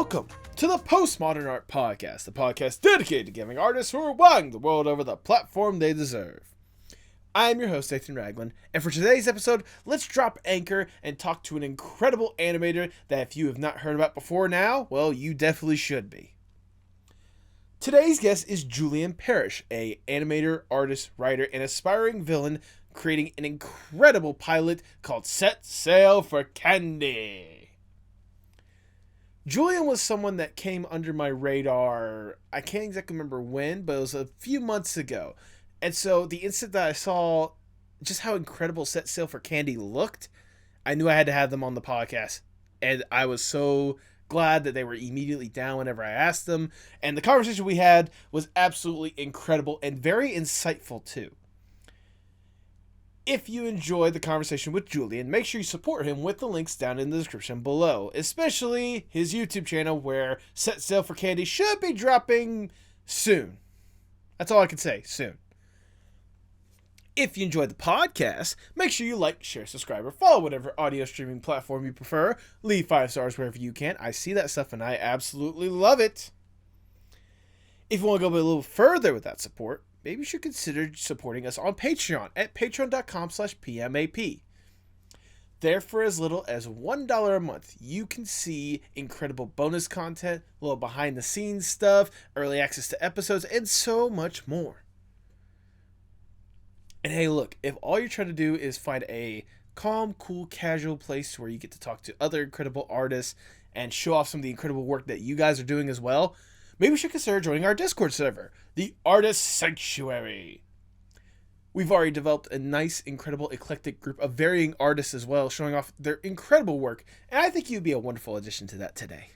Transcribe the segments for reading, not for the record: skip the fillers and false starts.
Welcome to the Postmodern Art Podcast, the podcast dedicated to giving artists who are wowing the world over the platform they deserve. I am your host, Ragland, and for today's episode, let's drop anchor and talk to an incredible animator that if you have not heard about before now, well, you definitely should be. Today's guest is Julian Parrish, an animator, artist, writer, and aspiring villain creating an incredible pilot called Set Sail for Candy. Julian was someone that came under my radar, I can't exactly remember when, but it was a few months ago. And so the instant that I saw just how incredible Set Sail for Candy looked, I knew I had to have them on the podcast. And I was so glad that they were immediately down whenever I asked them. And the conversation we had was absolutely incredible and very insightful too. If you enjoyed the conversation with Julian, make sure you support him with the links down in the description below, especially his YouTube channel where Set Sail for Candy should be dropping soon. That's all I can say, soon. If you enjoyed the podcast, make sure you like, share, subscribe, or follow whatever audio streaming platform you prefer. Leave 5 stars wherever you can. I see that stuff and I absolutely love it. If you want to go a little further with that support, maybe you should consider supporting us on Patreon at patreon.com/PMAP. There, for as little as $1 a month, you can see incredible bonus content, little behind-the-scenes stuff, early access to episodes, and so much more. And hey, look, if all you're trying to do is find a calm, cool, casual place where you get to talk to other incredible artists and show off some of the incredible work that you guys are doing as well, maybe you should consider joining our Discord server, the Artist Sanctuary. We've already developed a nice, incredible, eclectic group of varying artists as well, showing off their incredible work, and I think you'd be a wonderful addition to that today.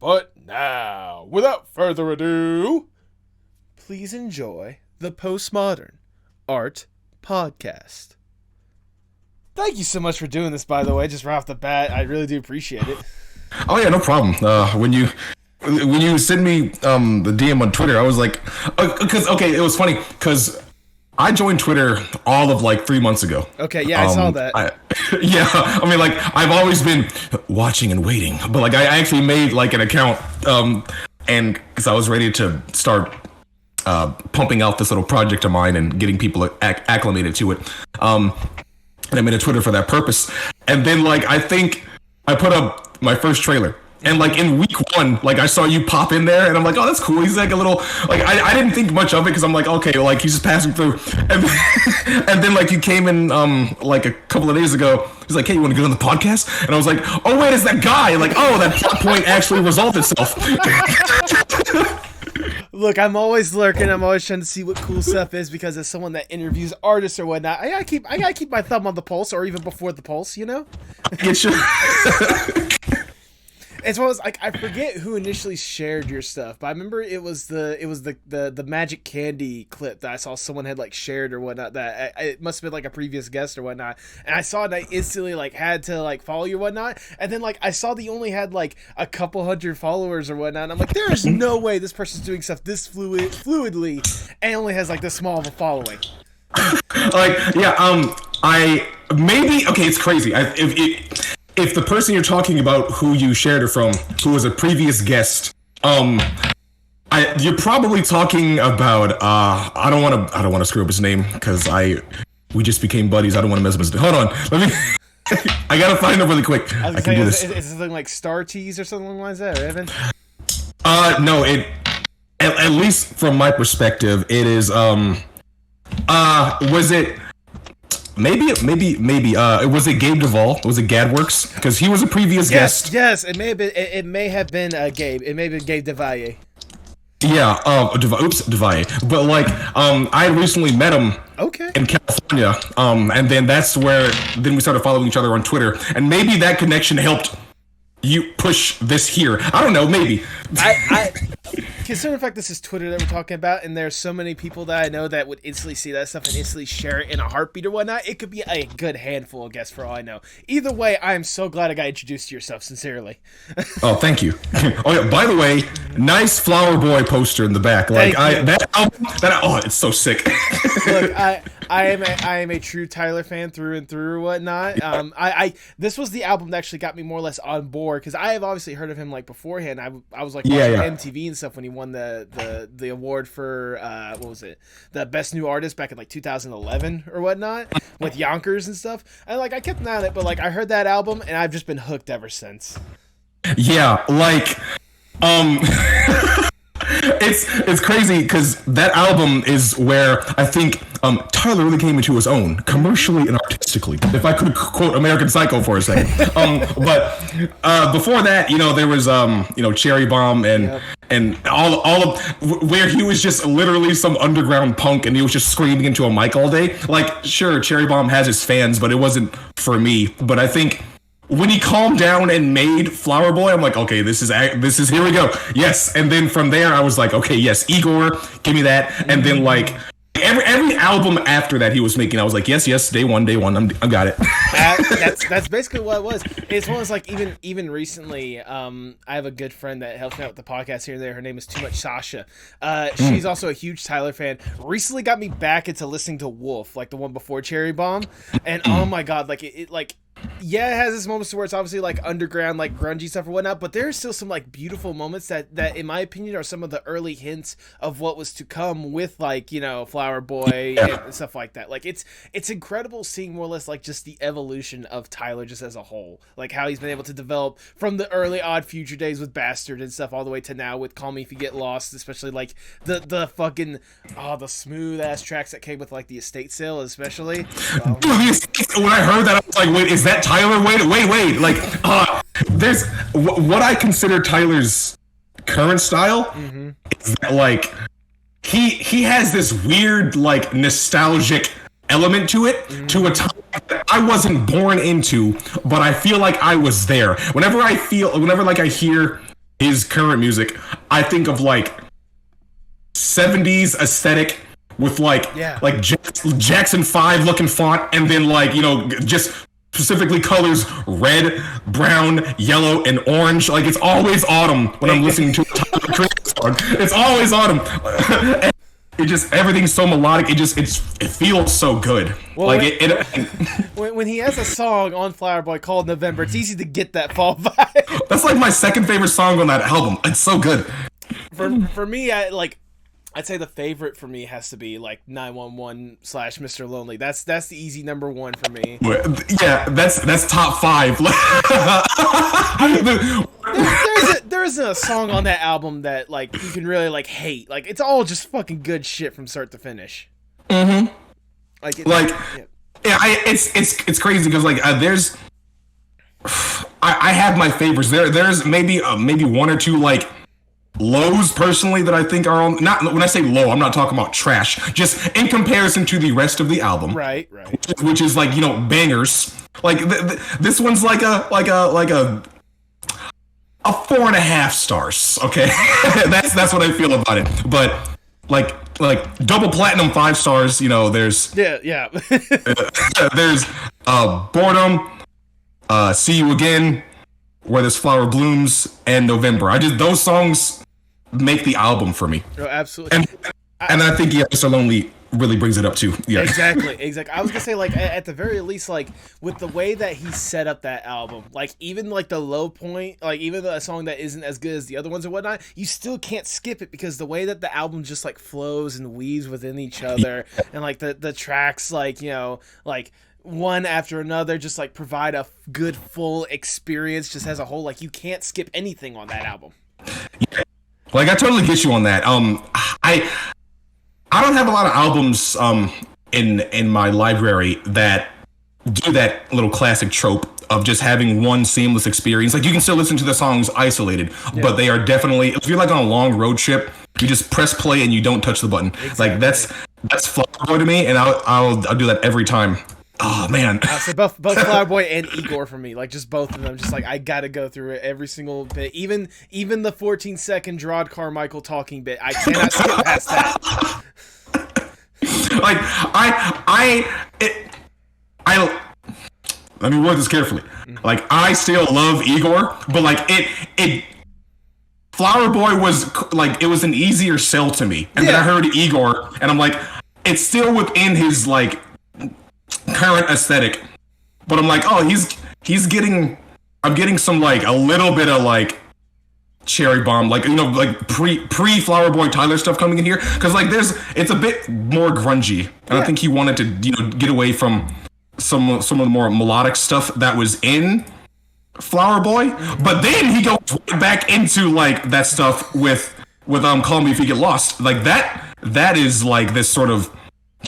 But now, without further ado, please enjoy the Postmodern Art Podcast. Thank you so much for doing this, by the way, just right off the bat. I really do appreciate it. Oh yeah, no problem. When you send me the DM on Twitter, I was like, it was funny because I joined Twitter all of like 3 months ago. Okay, yeah, I saw that. I've always been watching and waiting, but like I actually made like an account, and because I was ready to start pumping out this little project of mine and getting people acclimated to it. And I made a Twitter for that purpose. And then like I think I put up my first trailer. And like in week 1, like I saw you pop in there and I'm like, oh, that's cool. He's like a little, like I didn't think much of it because I'm like, okay, like he's just passing through. And then like you came in like a couple of days ago. He's like, hey, you want to get on the podcast? And I was like, oh wait, it's that guy. Like, oh, that plot point actually resolved itself. Look, I'm always lurking. I'm always trying to see what cool stuff is because as someone that interviews artists or whatnot, I gotta keep my thumb on the pulse, or even before the pulse, you know. As well as like I forget who initially shared your stuff, but I remember it was the Magic Candy clip that I saw someone had like shared or whatnot. That it must have been like a previous guest or whatnot, and I saw it and I instantly like had to like follow you or whatnot. And then like I saw that you only had like a couple hundred followers or whatnot. And I'm like, there is no way this person's doing stuff this fluidly and only has like this small of a following. It's crazy. If the person you're talking about who you shared it from, who was a previous guest, you're probably talking about I don't want to screw up his name because we just became buddies. I don't want to mess up his name. Hold on, let me. I gotta find him really quick. I can do this. Is something like Star Tease or something like that, or Evan? No. At least from my perspective, it is. Was it? Maybe. Was it Gabe Duvall? Was it Gadworks? Because he was a previous guest. Yes. It may have been Gabe. It may have been Gabe Devalle. Yeah. Devalle. But like, I recently met him. Okay. In California. And then that's where we started following each other on Twitter, and maybe that connection helped you push this here. I don't know. Maybe. I considering the fact this is Twitter that we're talking about, and there's so many people that I know that would instantly see that stuff and instantly share it in a heartbeat or whatnot, it could be a good handful of guests for all I know. Either way, I am so glad I got introduced to yourself, sincerely. Oh, thank you. Oh yeah, by the way, nice Flower Boy poster in the back. Like it's so sick. Look, I am a true Tyler fan through and through or whatnot. This was the album that actually got me more or less on board because I have obviously heard of him like beforehand. I was like watching MTV and stuff when he won the award for what was it, the best new artist back in like 2011 or whatnot with Yonkers and stuff. And like I kept an eye on it, but like I heard that album and I've just been hooked ever since. Yeah, like it's crazy because that album is where I think Tyler really came into his own commercially and artistically. If I could quote American Psycho for a second, but before that, there was Cherry Bomb and all of where he was just literally some underground punk and he was just screaming into a mic all day. Like, sure, Cherry Bomb has his fans, but it wasn't for me. But I think when he calmed down and made Flower Boy, I'm like, okay, this is here we go. Yes. And then from there, I was like, okay, yes, Igor, give me that. And then like every album after that he was making, I was like, yes, day one, I got it. That's basically what it was. It's one of those, like, even recently, I have a good friend that helps me out with the podcast here and there. Her name is Too Much Sasha. She's also a huge Tyler fan. Recently got me back into listening to Wolf, like the one before Cherry Bomb. And oh my God, like it yeah, it has its moments where it's obviously like underground, like grungy stuff or whatnot, but there's still some like beautiful moments that in my opinion are some of the early hints of what was to come with like, Flower Boy and stuff like that. Like it's incredible seeing more or less like just the evolution of Tyler just as a whole, like how he's been able to develop from the early Odd Future days with Bastard and stuff all the way to now with Call Me If You Get Lost, especially like the fucking the smooth ass tracks that came with like the estate sale especially. When I heard that, I was like, wait, is that Tyler? Wait. Like, there's what I consider Tyler's current style is that, like, he has this weird, like, nostalgic element to it, to a time that I wasn't born into, but I feel like I was there. Whenever I hear his current music, I think of, like, 70s aesthetic with, like Jackson 5 looking font, and then, like, just specifically colors red, brown, yellow, and orange. Like, it's always autumn when I'm listening to a Tyler Creator song. It's always autumn. And it just, everything's so melodic. It feels so good. Well, like when he has a song on Flower Boy called November, it's easy to get that fall vibe. That's like my second favorite song on that album. It's so good. For me, I'd say the favorite for me has to be like 911 / Mr. Lonely. That's the easy number one for me. Yeah, that's top 5. There isn't a song on that album that like you can really like hate. Like, it's all just fucking good shit from start to finish. It's crazy because like there's I have my favorites. There's maybe one or two like lows personally that I think are on. Not when I say low, I'm not talking about trash. Just in comparison to the rest of the album, right. Which is like bangers. Like this one's like a 4.5 stars. Okay, that's what I feel about it. But like double platinum 5 stars. There's there's Boredom, See You Again, Where This Flower Blooms, and November. Those songs make the album for me. Oh, absolutely. And I think Mr. Lonely really brings it up too. Yeah. Exactly. I was gonna say, like, at the very least, like, with the way that he set up that album, like, even like the low point, like even a song that isn't as good as the other ones or whatnot, you still can't skip it because the way that the album just like flows and weaves within each other, and like the tracks, like, like one after another, just like provide a good full experience just as a whole. Like, you can't skip anything on that album. Yeah. Like, I totally get you on that. I don't have a lot of albums in my library that do that little classic trope of just having one seamless experience. Like, you can still listen to the songs isolated, but they are definitely, if you're like on a long road trip, you just press play and you don't touch the button. Exactly. Like, that's Flower Boy to me, and I'll do that every time. Oh man! So both Flower Boy and Igor for me, like, just both of them. Just like, I gotta go through it every single bit, even the 14-second Gerard Carmichael talking bit. I cannot skip past that. Like let me word this carefully. Like, I still love Igor, but like it. Flower Boy was like, it was an easier sell to me, and then I heard Igor, and I'm like, it's still within his like current aesthetic, but I'm like, oh, he's getting, I'm getting some like a little bit of like cherry bomb, like, you know, like pre Flower Boy Tyler stuff coming in here, because like it's a bit more grungy, and I think he wanted to, you know, get away from some of the more melodic stuff that was in Flower Boy, but then he goes back into like that stuff with Call Me If You Get Lost, like that is like this sort of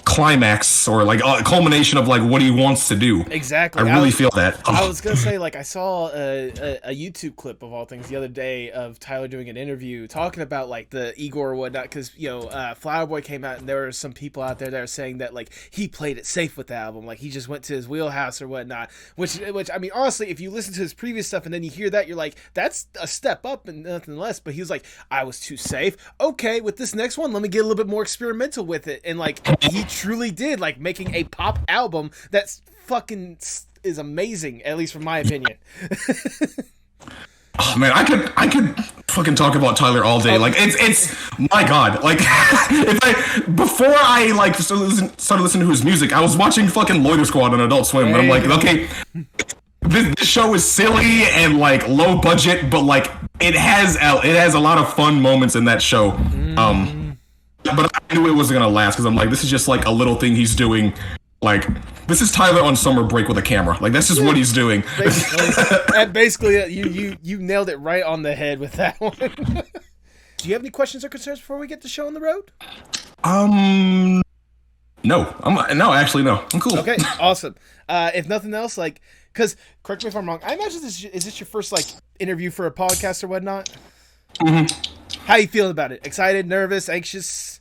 climax or like a culmination of like what he wants to do. Exactly. I really feel that. I was gonna say, like, I saw a YouTube clip of all things the other day of Tyler doing an interview talking about like the Igor or whatnot, because you know Flower Boy came out and there were some people out there that are saying that like he played it safe with the album, like he just went to his wheelhouse or whatnot, which I mean, honestly, if you listen to his previous stuff and then you hear that, you're like, that's a step up and nothing less. But he was like, I was too safe. Okay, with this next one, let me get a little bit more experimental with it, and like he truly did, like making a pop album that's fucking is amazing, at least from my opinion. Oh man, I could fucking talk about Tyler all day. Like it's my god. Like before I like started listening to his music, I was watching fucking Loiter Squad on Adult Swim, and I'm like, okay, this show is silly and like low budget, but like it has a lot of fun moments in that show. But I knew it wasn't gonna last, because I'm like, this is just like a little thing he's doing. Like, this is Tyler on summer break with a camera. Like, that's just what he's doing. Basically, you nailed it right on the head with that one. Do you have any questions or concerns before we get the show on the road? No. Actually, no. I'm cool. Okay, awesome. If nothing else, like, because correct me if I'm wrong, I imagine is this your first like interview for a podcast or whatnot? Mm-hmm. How you feeling about it? Excited, nervous, anxious?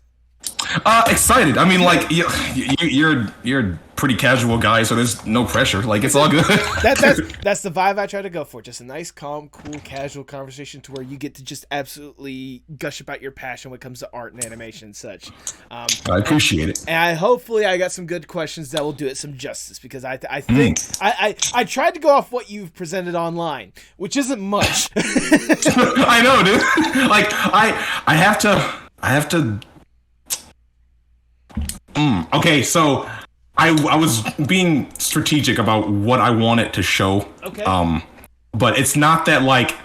Excited. I mean, like you're a pretty casual guy, so there's no pressure. Like, it's all good. That's the vibe I try to go for. Just a nice, calm, cool, casual conversation to where you get to just absolutely gush about your passion when it comes to art and animation and such. I appreciate it. And hopefully I got some good questions that will do it some justice, because I think I tried to go off what you've presented online, which isn't much. I know, dude. Like I have to. Okay, so I was being strategic about what I want it to show. Okay. But it's not that like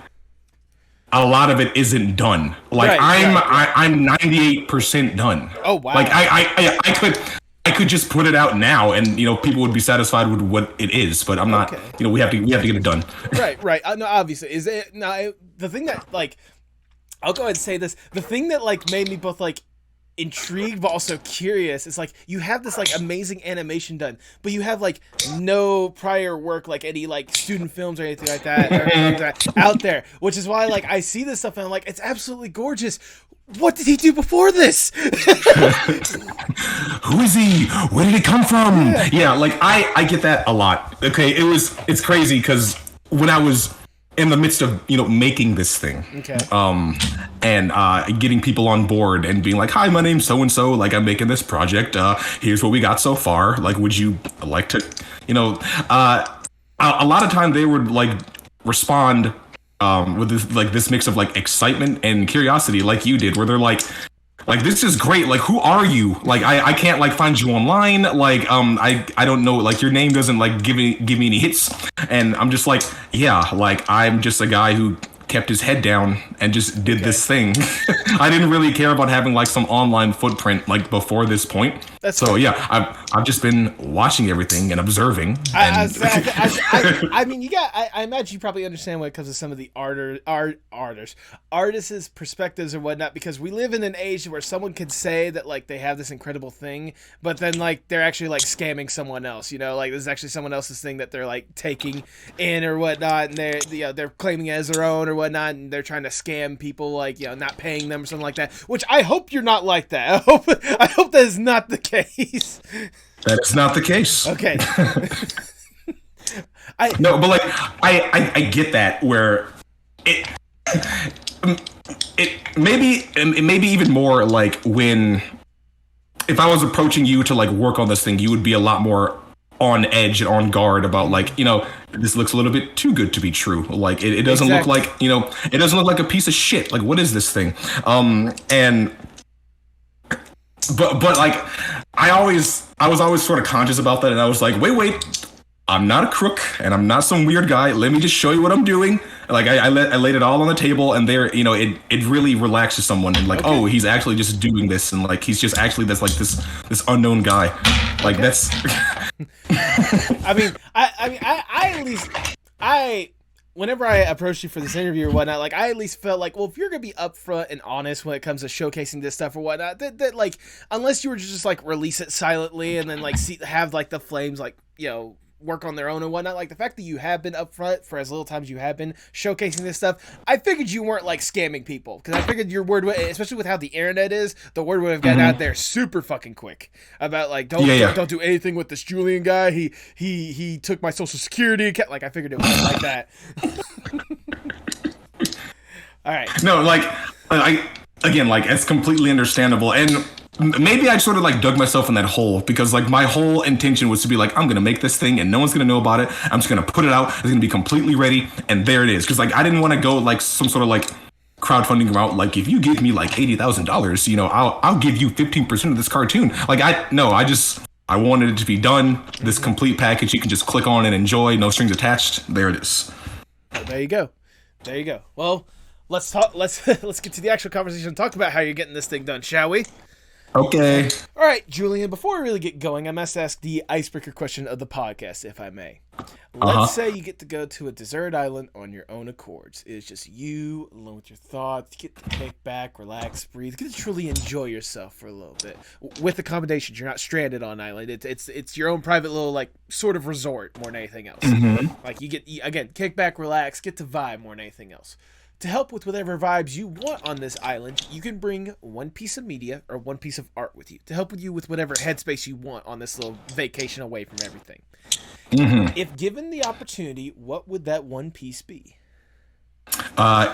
a lot of it isn't done. Like I'm 98% done. Oh wow. Like I could just put it out now, and you know, people would be satisfied with what it is. But I'm not. You know, we have to get it done. Right. No, obviously, is it now the thing that like I'll go ahead and say this. The thing that like made me both like intrigued but also curious is like you have this like amazing animation done, but you have like no prior work, like any like student films or anything like that out there, which is why like I see this stuff and I'm like, it's absolutely gorgeous. What did he do before this? Who is he? Where did he come from? Yeah, like I get that a lot. Okay, it's crazy because when I was in the midst of, you know, making this thing, and getting people on board and being like, hi, my name's so and so, like I'm making this project, here's what we got so far, like would you like to, you know, a lot of time they would like respond with this mix of like excitement and curiosity, like you did, where they're like, this is great. Like, who are you? Like, I can't like find you online. Like, I don't know. Like, your name doesn't like give me any hits. And I'm just like, yeah, like I'm just a guy who kept his head down and just did this thing. I didn't really care about having like some online footprint like before this point. I've just been watching everything and observing. I mean, I imagine you probably understand when it comes to some of the artists' perspectives or whatnot, because we live in an age where someone could say that like they have this incredible thing, but then like they're actually like scamming someone else. You know, like this is actually someone else's thing that they're like taking in or whatnot, and they're claiming it as their own or whatnot, and they're trying to scam people, like, you know, not paying them or something like that. Which I hope you're not like that. I hope that is not the case. That is not the case. Okay. No, but like I get that, where it maybe even more like when if I was approaching you to like work on this thing, you would be a lot more on edge and on guard about like, you know, this looks a little bit too good to be true. Like it doesn't look like, you know, it doesn't look like a piece of shit. Like, what is this thing? And but like I was always sort of conscious about that, and I was like, wait, I'm not a crook, and I'm not some weird guy. Let me just show you what I'm doing. Like I laid it all on the table, and there, it really relaxes someone, and like, oh, he's actually just doing this, and like he's just actually this unknown guy. Like that's. I mean, I at least whenever I approached you for this interview or whatnot, like I at least felt like, well, if you're gonna be upfront and honest when it comes to showcasing this stuff or whatnot, that like unless you were just like release it silently and then like have like the flames like work on their own and whatnot, like the fact that you have been upfront for as little time as you have been showcasing this stuff, I figured you weren't like scamming people, because I figured your word, especially with how the internet is, the word would have gotten out there super fucking quick about like don't do anything with this Julian guy. He took my social security account. Like I figured it was like that. All right. No, like again, like it's completely understandable, and maybe I sort of like dug myself in that hole because like my whole intention was to be like, I'm gonna make this thing and no one's gonna know about it. I'm just gonna put it out. It's gonna be completely ready, and there it is. Because like I didn't want to go like some sort of like crowdfunding route. Like if you give me like $80,000, I'll give you 15% of this cartoon. Like I wanted it to be done. This complete package you can just click on and enjoy. No strings attached. There it is. There you go. Well, let's talk. Let's get to the actual conversation and talk about how you're getting this thing done, shall we? Okay. All right, Julian, before we really get going, I must ask the icebreaker question of the podcast, if I may. Let's say you get to go to a desert island on your own accords. It's just you, alone with your thoughts. You get to kick back, relax, breathe. You get to truly enjoy yourself for a little bit. With accommodations, you're not stranded on an island. It's your own private little, like, sort of resort more than anything else. Like, you get, again, kick back, relax, get to vibe more than anything else. To help with whatever vibes you want on this island, you can bring one piece of media or one piece of art with you to help with you with whatever headspace you want on this little vacation away from everything. If given the opportunity, what would that one piece be?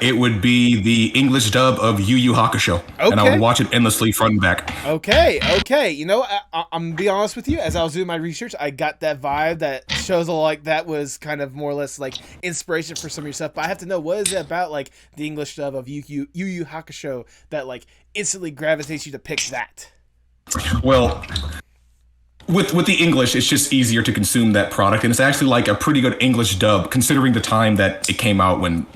It would be the English dub of Yu Yu Hakusho, and I would watch it endlessly front and back. Okay. I'm gonna be honest with you. As I was doing my research, I got that vibe that shows like that was kind of more or less like inspiration for some of your stuff. But I have to know, what is it about like the English dub of Yu Yu Hakusho that like instantly gravitates you to pick that? Well, with the English, it's just easier to consume that product, and it's actually like a pretty good English dub considering the time that it came out, when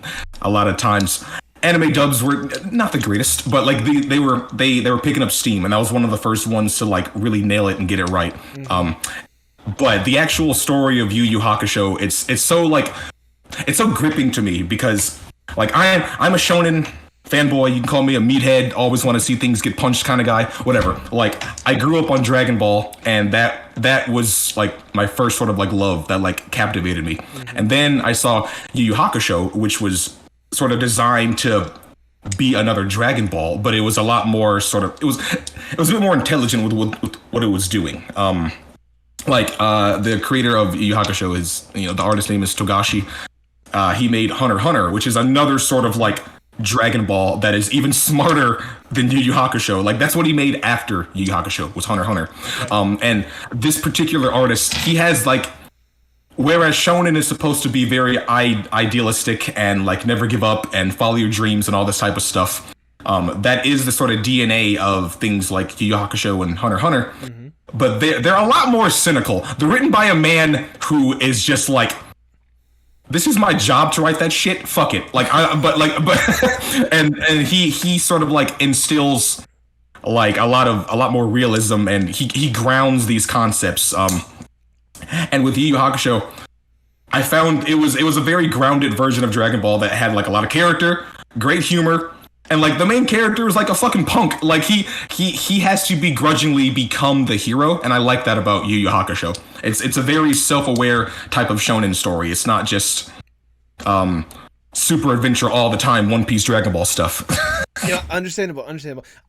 a lot of times anime dubs were not the greatest, but like they were picking up steam, and that was one of the first ones to like really nail it and get it right. But the actual story of Yu Yu Hakusho, it's so gripping to me because like I'm a shonen fanboy. You can call me a meathead, always want to see things get punched kind of guy, whatever. Like I grew up on Dragon Ball, and that was like my first sort of like love that like captivated me. And then I saw Yu Yu Hakusho, which was sort of designed to be another Dragon Ball, but it was a lot more sort of, it was a bit more intelligent with what it was doing. The creator of Yu Yu Hakusho is, the artist name is Togashi. He made Hunter x Hunter, which is another sort of like Dragon Ball that is even smarter than Yu Yu Hakusho. Like that's what he made after Yu Yu Hakusho, was Hunter x Hunter. And this particular artist, he has like, whereas shonen is supposed to be very idealistic and like never give up and follow your dreams and all this type of stuff, that is the sort of DNA of things like Yu Yu Hakusho and Hunter x Hunter. But they're a lot more cynical. They're written by a man who is just like, this is my job to write that shit. Fuck it. And he sort of like instills like a lot more realism, and he grounds these concepts. And with Yu Yu Hakusho, I found it was a very grounded version of Dragon Ball that had like a lot of character, great humor, and like the main character is like a fucking punk. Like he has to begrudgingly become the hero, and I like that about Yu Yu Hakusho. It's a very self-aware type of shonen story. It's not just super adventure all the time, One Piece Dragon Ball stuff. Understandable.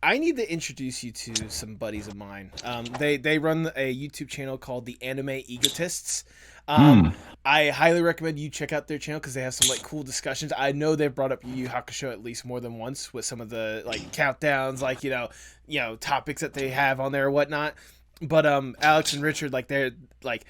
I need to introduce you to some buddies of mine. They run a YouTube channel called the Anime Egotists. I highly recommend you check out their channel because they have some like cool discussions. I know they've brought up Yu Yu Hakusho at least more than once with some of the like countdowns, like topics that they have on there or whatnot. But Alex and Richard, like they're like,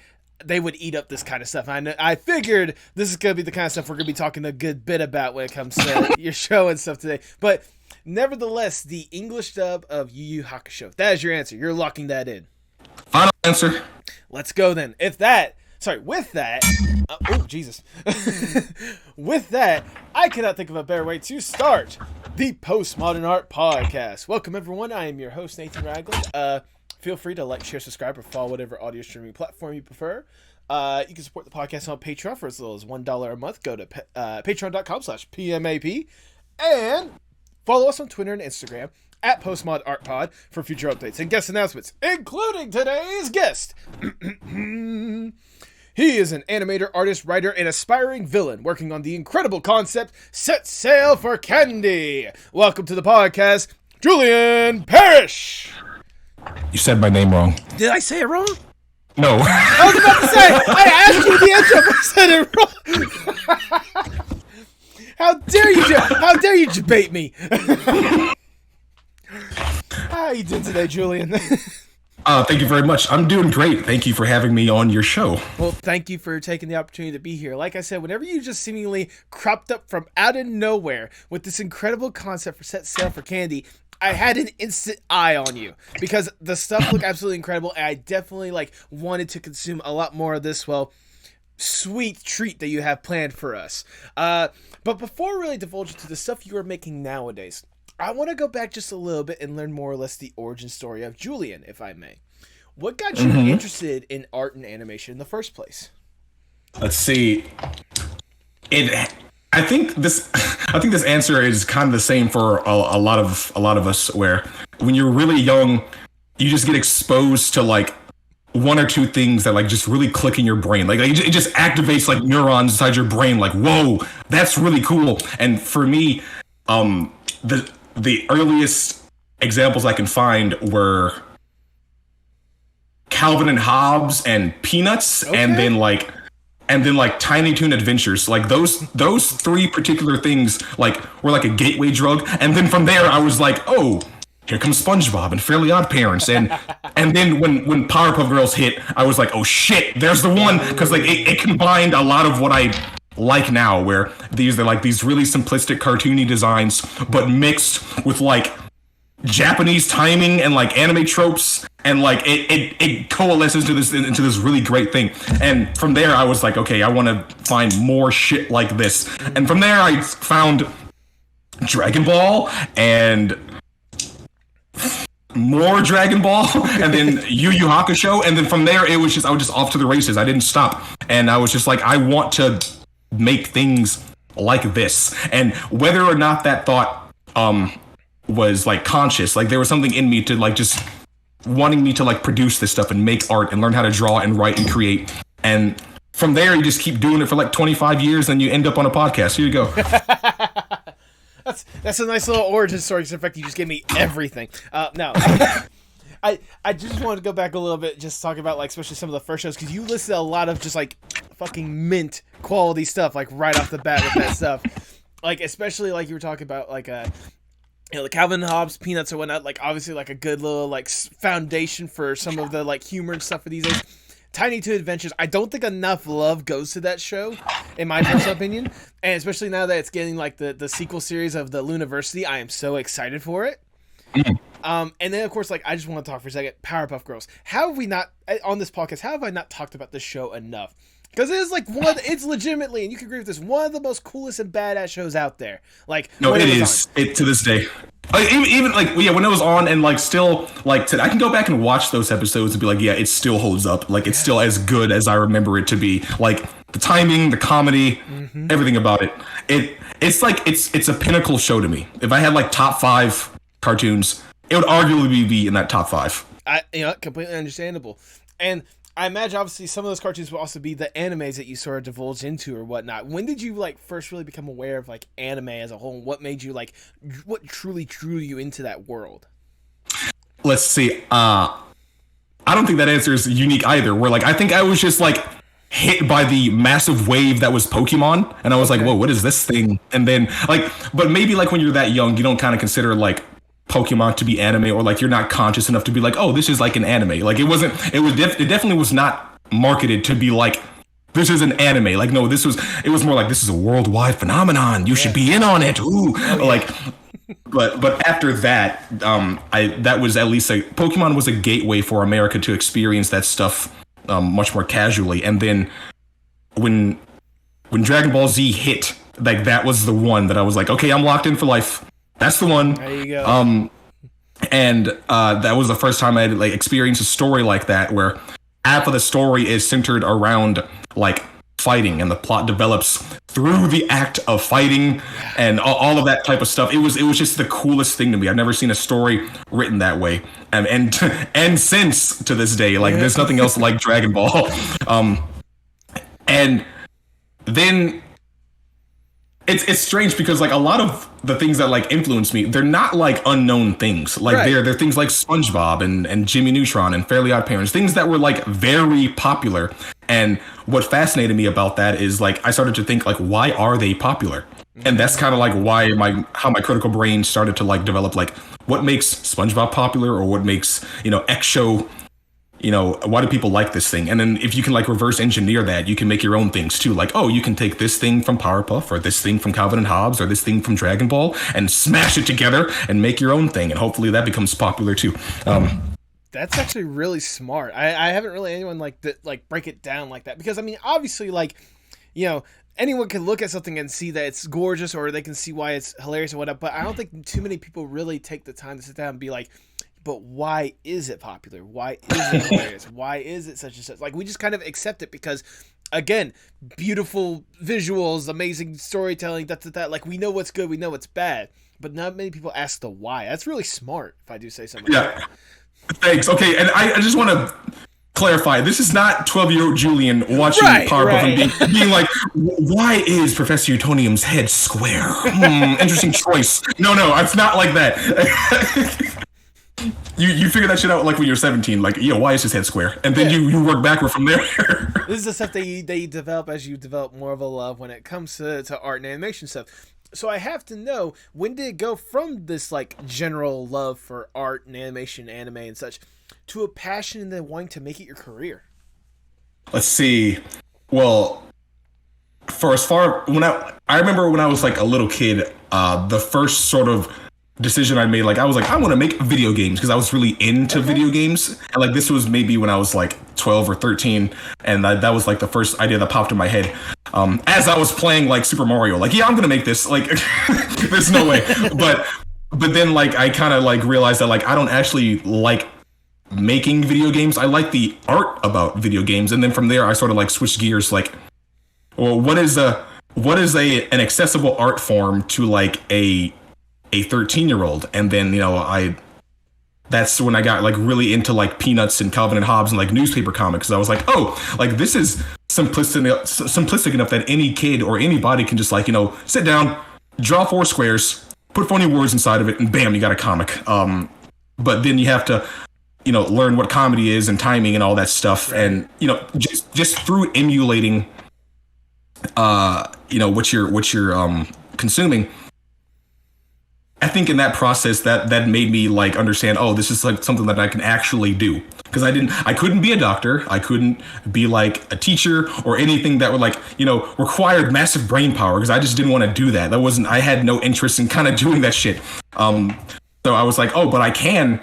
they would eat up this kind of stuff. I figured this is gonna be the kind of stuff we're gonna be talking a good bit about when it comes to your show and stuff today. But nevertheless the English dub of Yu Yu Hakusho. That is your answer. You're locking that in. Final answer. Let's go then. With that, oh Jesus. With that, I cannot think of a better way to start the Postmodern Art Podcast. Welcome everyone. I am your host Nathan Ragland. Feel free to like, share, subscribe, or follow whatever audio streaming platform you prefer. You can support the podcast on Patreon for as little as $1 a month. Go to patreon.com/PMAP and follow us on Twitter and Instagram at PostmodArtPod for future updates and guest announcements, including today's guest. He is an animator, artist, writer, and aspiring villain working on the incredible concept Set Sail for Candy. Welcome to the podcast, Julian Parrish. You said my name wrong. Did I say it wrong? No. I was about to say, I asked you the answer, but I said it wrong. How dare you debate me? How you doing today, Julian? Thank you very much. I'm doing great. Thank you for having me on your show. Well, thank you for taking the opportunity to be here. Like I said, whenever you just seemingly cropped up from out of nowhere with this incredible concept for Set Sail for Candy, I had an instant eye on you because the stuff looked absolutely incredible, and I definitely wanted to consume a lot more of this, sweet treat that you have planned for us. But before really divulging to the stuff you are making nowadays, I want to go back just a little bit and learn more or less the origin story of Julian, if I may. What got you interested in art and animation in the first place? Let's see. I think this answer is kind of the same for a lot of us, where when you're really young, you just get exposed to one or two things that just really click in your brain. It just activates neurons inside your brain. Whoa, that's really cool. And for me, the earliest examples I can find were Calvin and Hobbes and Peanuts, okay. and then Tiny Toon Adventures. Those three particular things were a gateway drug. And then from there I was oh, here comes SpongeBob and Fairly Odd Parents, and then when Powerpuff Girls hit, I was oh shit, there's the one, because it combined a lot of what I like now, where they're these really simplistic cartoony designs, but mixed with Japanese timing and anime tropes, and it coalesces into this really great thing. And from there I was okay, I want to find more shit like this. And from there I found Dragon Ball and more Dragon Ball and then Yu Yu Hakusho, and then from there I was just off to the races. I didn't stop, and I was just I want to make things like this. And whether or not that thought was conscious, there was something in me to just wanting me to produce this stuff and make art and learn how to draw and write and create. And from there you just keep doing it for 25 years and you end up on a podcast. Here you go. That's a nice little origin story, because in fact you just gave me everything. No. I just wanted to go back a little bit, just talk about especially some of the first shows, because you listed a lot of just fucking mint quality stuff right off the bat with that stuff, especially you were talking about the Calvin and Hobbes, Peanuts, or whatnot. Obviously a good little foundation for some of the humor and stuff for these days. Tiny Toon Adventures, I don't think enough love goes to that show, in my personal opinion, and especially now that it's getting the sequel series of the Luniversity, I am so excited for it. And then of course I just want to talk for a second, Powerpuff Girls. How have we not, on this podcast, how have I not talked about this show enough? Because it is it's legitimately, and you can agree with this, one of the most coolest and badass shows out there. No, it is. It to this day. Even when it was on, and still I can go back and watch those episodes and be yeah, it still holds up. It's still as good as I remember it to be. The timing, the comedy, everything about it. It's a pinnacle show to me. If I had top 5 cartoons, it would arguably be in that top 5. Completely understandable. And I imagine obviously some of those cartoons will also be the animes that you sort of divulged into or whatnot. When did you first really become aware of anime as a whole? What made you what truly drew you into that world? Let's see. I don't think that answer is unique either. Where I think I was just hit by the massive wave that was Pokemon, and I was whoa, what is this thing? And then but maybe when you're that young, you don't kind of consider Pokemon to be anime, or you're not conscious enough to be oh, this is an anime. It definitely was not marketed to be this is an anime. No, it was more this is a worldwide phenomenon. You should be in on it. Ooh. but after that, that was at least Pokemon was a gateway for America to experience that stuff much more casually. And then when Dragon Ball Z hit, like that was the one that I was like, okay, I'm locked in for life. That's the one. There you go. And that was the first time I had like experienced a story like that, where half of the story is centered around like fighting, and the plot develops through the act of fighting and all of that type of stuff. It was just the coolest thing to me. I've never seen a story written that way, and since to this day, like there's nothing else like Dragon Ball. And then it's strange because like a lot of the things that like influence me, they're not like unknown things. Like they're things like SpongeBob and Jimmy Neutron and Fairly Odd Parents, things that were like very popular. And what fascinated me about that is like I started to think like, why are they popular? And that's kind of like how my critical brain started to like develop, like what makes SpongeBob popular, or what makes, X show, why do people like this thing? And then if you can like reverse engineer that, you can make your own things too. Like, oh, you can take this thing from Powerpuff, or this thing from Calvin and Hobbes, or this thing from Dragon Ball, and smash it together and make your own thing. And hopefully that becomes popular too. That's actually really smart. I haven't really anyone like break it down like that, because I mean, obviously, like, anyone can look at something and see that it's gorgeous, or they can see why it's hilarious or whatever. But I don't think too many people really take the time to sit down and be like, but why is it popular? Why is it hilarious? Why is it such and such? Like, we just kind of accept it because, again, beautiful visuals, amazing storytelling, that. Like, we know what's good, we know what's bad, but not many people ask the why. That's really smart, if I do say something. Yeah. Thanks. Okay, and I just want to clarify, this is not 12-year-old Julian watching Powerpuff and being like, why is Professor Utonium's head square? Interesting choice. No, it's not like that. You figure that shit out like when you're 17, like, why is his head square? And then you work backward from there. This is the stuff that you develop as you develop more of a love when it comes to art and animation stuff. So I have to know, when did it go from this like general love for art and animation, anime and such, to a passion and then wanting to make it your career? Let's see. Well, I remember when I was like a little kid, the first sort of decision I made, like I was like, I want to make video games, because I was really into video games, and like this was maybe when I was like 12 or 13, and that was like the first idea that popped in my head as I was playing like Super Mario. Like, I'm gonna make this, like there's no way. But then like I kind of like realized that like I don't actually like making video games. I like the art about video games. And then from there I sort of like switched gears, like, well, what is an accessible art form to like a 13-year-old? And then that's when I got like really into like Peanuts and Calvin and Hobbes and like newspaper comics. I was like, oh, like this is simplistic enough that any kid or anybody can just like, sit down, draw 4 squares, put funny words inside of it, and bam, you got a comic. But then you have to learn what comedy is and timing and all that stuff. And just through emulating what you're consuming, I think in that process that made me like understand, oh, this is like something that I can actually do. Because I couldn't be a doctor, I couldn't be like a teacher or anything that would like, required massive brain power, because I just didn't want to do that. I had no interest in kind of doing that shit. So I was like, oh, but I can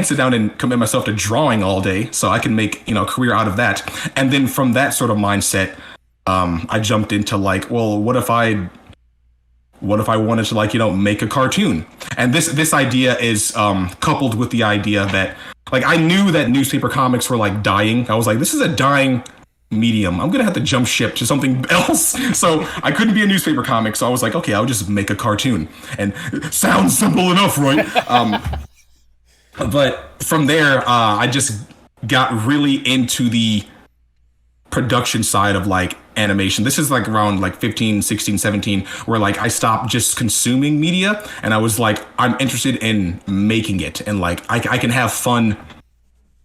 sit down and commit myself to drawing all day, so I can make, a career out of that. And then from that sort of mindset, I jumped into like, well, what if I wanted to like, make a cartoon? And this idea is coupled with the idea that like I knew that newspaper comics were like dying. I was like, this is a dying medium. I'm gonna have to jump ship to something else. So I couldn't be a newspaper comic. So I was like, okay, I'll just make a cartoon. And sounds simple enough, right? But from there, I just got really into the production side of like animation. This is like around like 15, 16, 17, where like I stopped just consuming media and I was like, I'm interested in making it, and like I can have fun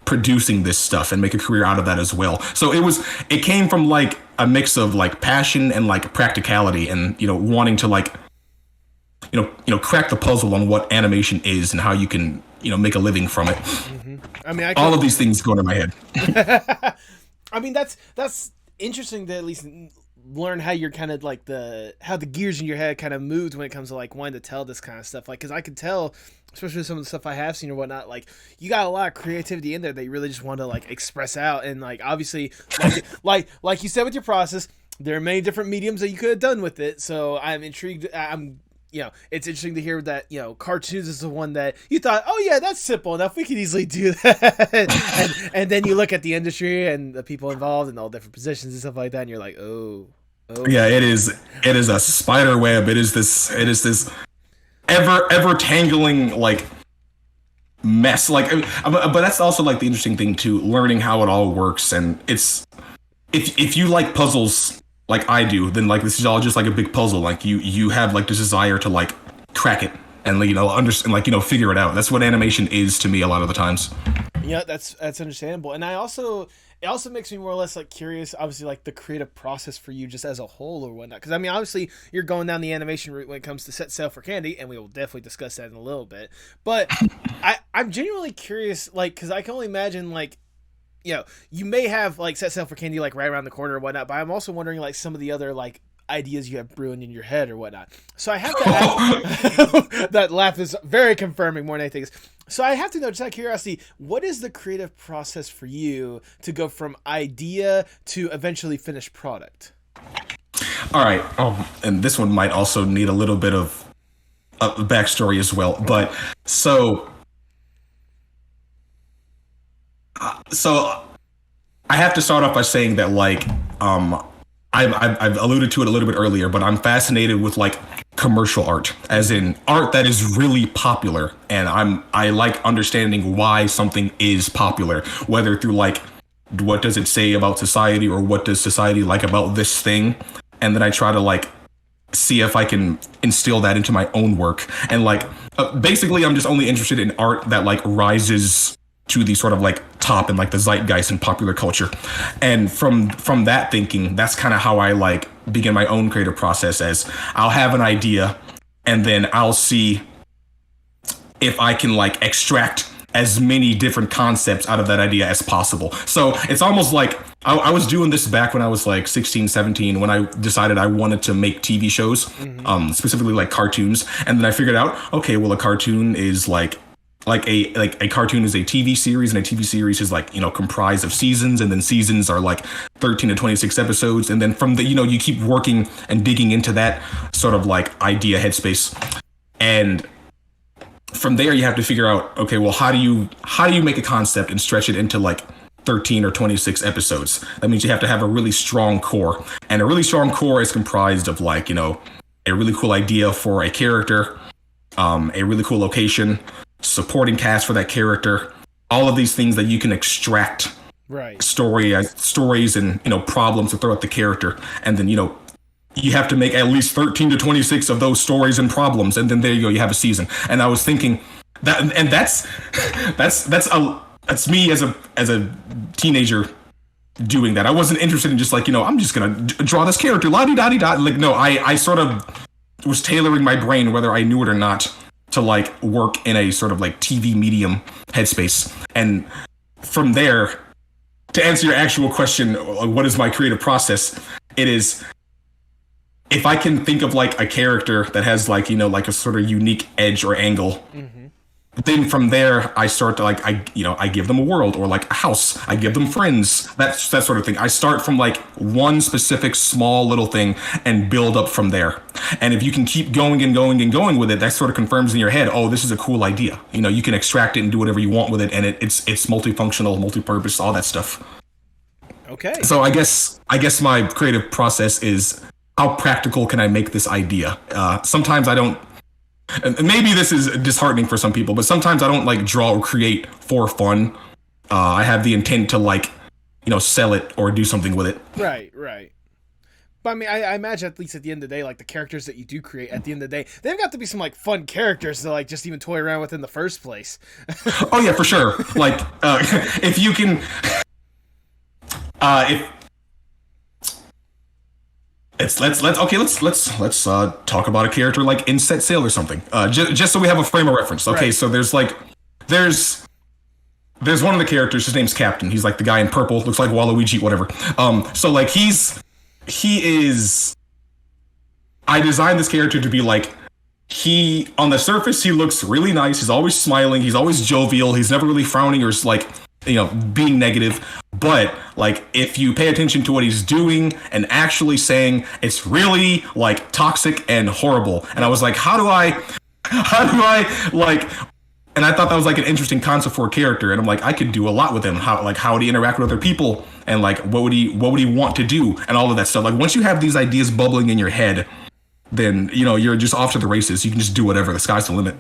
producing this stuff and make a career out of that as well. So it came from like a mix of like passion and like practicality, and wanting to like crack the puzzle on what animation is and how you can make a living from it. Mm-hmm. I mean, all of these things go into my head. I mean, that's interesting to at least learn how you're kind of like how the gears in your head kind of moved when it comes to like wanting to tell this kind of stuff. Like, because I could tell, especially some of the stuff I have seen or whatnot, like you got a lot of creativity in there that you really just want to like express out. And like obviously, like you said with your process, there are many different mediums that you could have done with it. So I'm intrigued. It's interesting to hear that, cartoons is the one that you thought, oh yeah, that's simple enough. We could easily do that. and then you look at the industry and the people involved and all different positions and stuff like that. And you're like, oh. Yeah, it is a spider web. It is this ever tangling like mess. Like, but that's also like the interesting thing too, learning how it all works. And it's, if you like puzzles like I do, then like this is all just like a big puzzle. Like you have like this desire to like crack it and understand, like figure it out. That's what animation is to me a lot of the times. Yeah, that's understandable. And it also makes me more or less like curious, obviously, like the creative process for you just as a whole or whatnot. Because I mean, obviously, you're going down the animation route when it comes to Set Sail for Candy, and we will definitely discuss that in a little bit. But I'm genuinely curious, like, because I can only imagine, like, you may have like Set Sail for Candy like right around the corner or whatnot, but I'm also wondering like some of the other like ideas you have brewing in your head or whatnot. So I have to ask, that laugh is very confirming more than anything. So I have to know, just out of curiosity, what is the creative process for you to go from idea to eventually finished product? All right, and this one might also need a little bit of a backstory as well. But so I have to start off by saying that like I've alluded to it a little bit earlier, but I'm fascinated with like commercial art, as in art that is really popular, and I like understanding why something is popular, whether through like what does it say about society or what does society like about this thing, and then I try to like see if I can instill that into my own work. And like basically I'm just only interested in art that like rises to the sort of like top and like the zeitgeist in popular culture. And from that thinking, that's kind of how I like begin my own creative process. As I'll have an idea and then I'll see if I can like extract as many different concepts out of that idea as possible. So it's almost like I was doing this back when I was like 16, 17, when I decided I wanted to make TV shows, specifically like cartoons. And then I figured out, okay, well, a cartoon is like a cartoon is a TV series, and a TV series is like, comprised of seasons, and then seasons are like 13 to 26 episodes. And then from the, you keep working and digging into that sort of like idea headspace. And from there you have to figure out, okay, well, how do you make a concept and stretch it into like 13 or 26 episodes? That means you have to have a really strong core, and a really strong core is comprised of like, a really cool idea for a character, a really cool location, supporting cast for that character, all of these things that you can extract stories and problems to throw at the character. And then you have to make at least 13 to 26 of those stories and problems, and then there you go, you have a season. And I was thinking that, and that's me as a teenager doing that. I wasn't interested in just like, I'm just gonna draw this character la-di-da-di-da. Like, no, I sort of was tailoring my brain, whether I knew it or not, to like work in a sort of like TV medium headspace. And from there, to answer your actual question, what is my creative process? It is, if I can think of like a character that has like, like a sort of unique edge or angle, then from there I start to like, I give them a world or like a house. I give them friends, that sort of thing. I start from like one specific small little thing and build up from there. And if you can keep going and going and going with it, that sort of confirms in your head, oh, this is a cool idea. You can extract it and do whatever you want with it. And it's multifunctional, multi-purpose, all that stuff. Okay. So I guess my creative process is, how practical can I make this idea? Sometimes I don't, and maybe this is disheartening for some people, but sometimes I don't like draw or create for fun. I have the intent to like, sell it or do something with it. Right. But I mean, I imagine at least at the end of the day, like the characters that you do create at the end of the day, they've got to be some like fun characters to like just even toy around with in the first place. Oh yeah, for sure. Like, if you can, let's talk about a character like in Set Sail or something. Just so we have a frame of reference. Okay, right. So there's one of the characters. His name's Captain. He's like the guy in purple. Looks like Waluigi, whatever. So like he's he is. I designed this character to be like, he on the surface he looks really nice. He's always smiling. He's always jovial. He's never really frowning or like, being negative. But like, if you pay attention to what he's doing and actually saying, it's really like toxic and horrible. And I was like, how do I like? And I thought that was like an interesting concept for a character. And I'm like, I could do a lot with him. How would he interact with other people? And like, what would he want to do? And all of that stuff. Like, once you have these ideas bubbling in your head, then, you're just off to the races. You can just do whatever. The sky's the limit.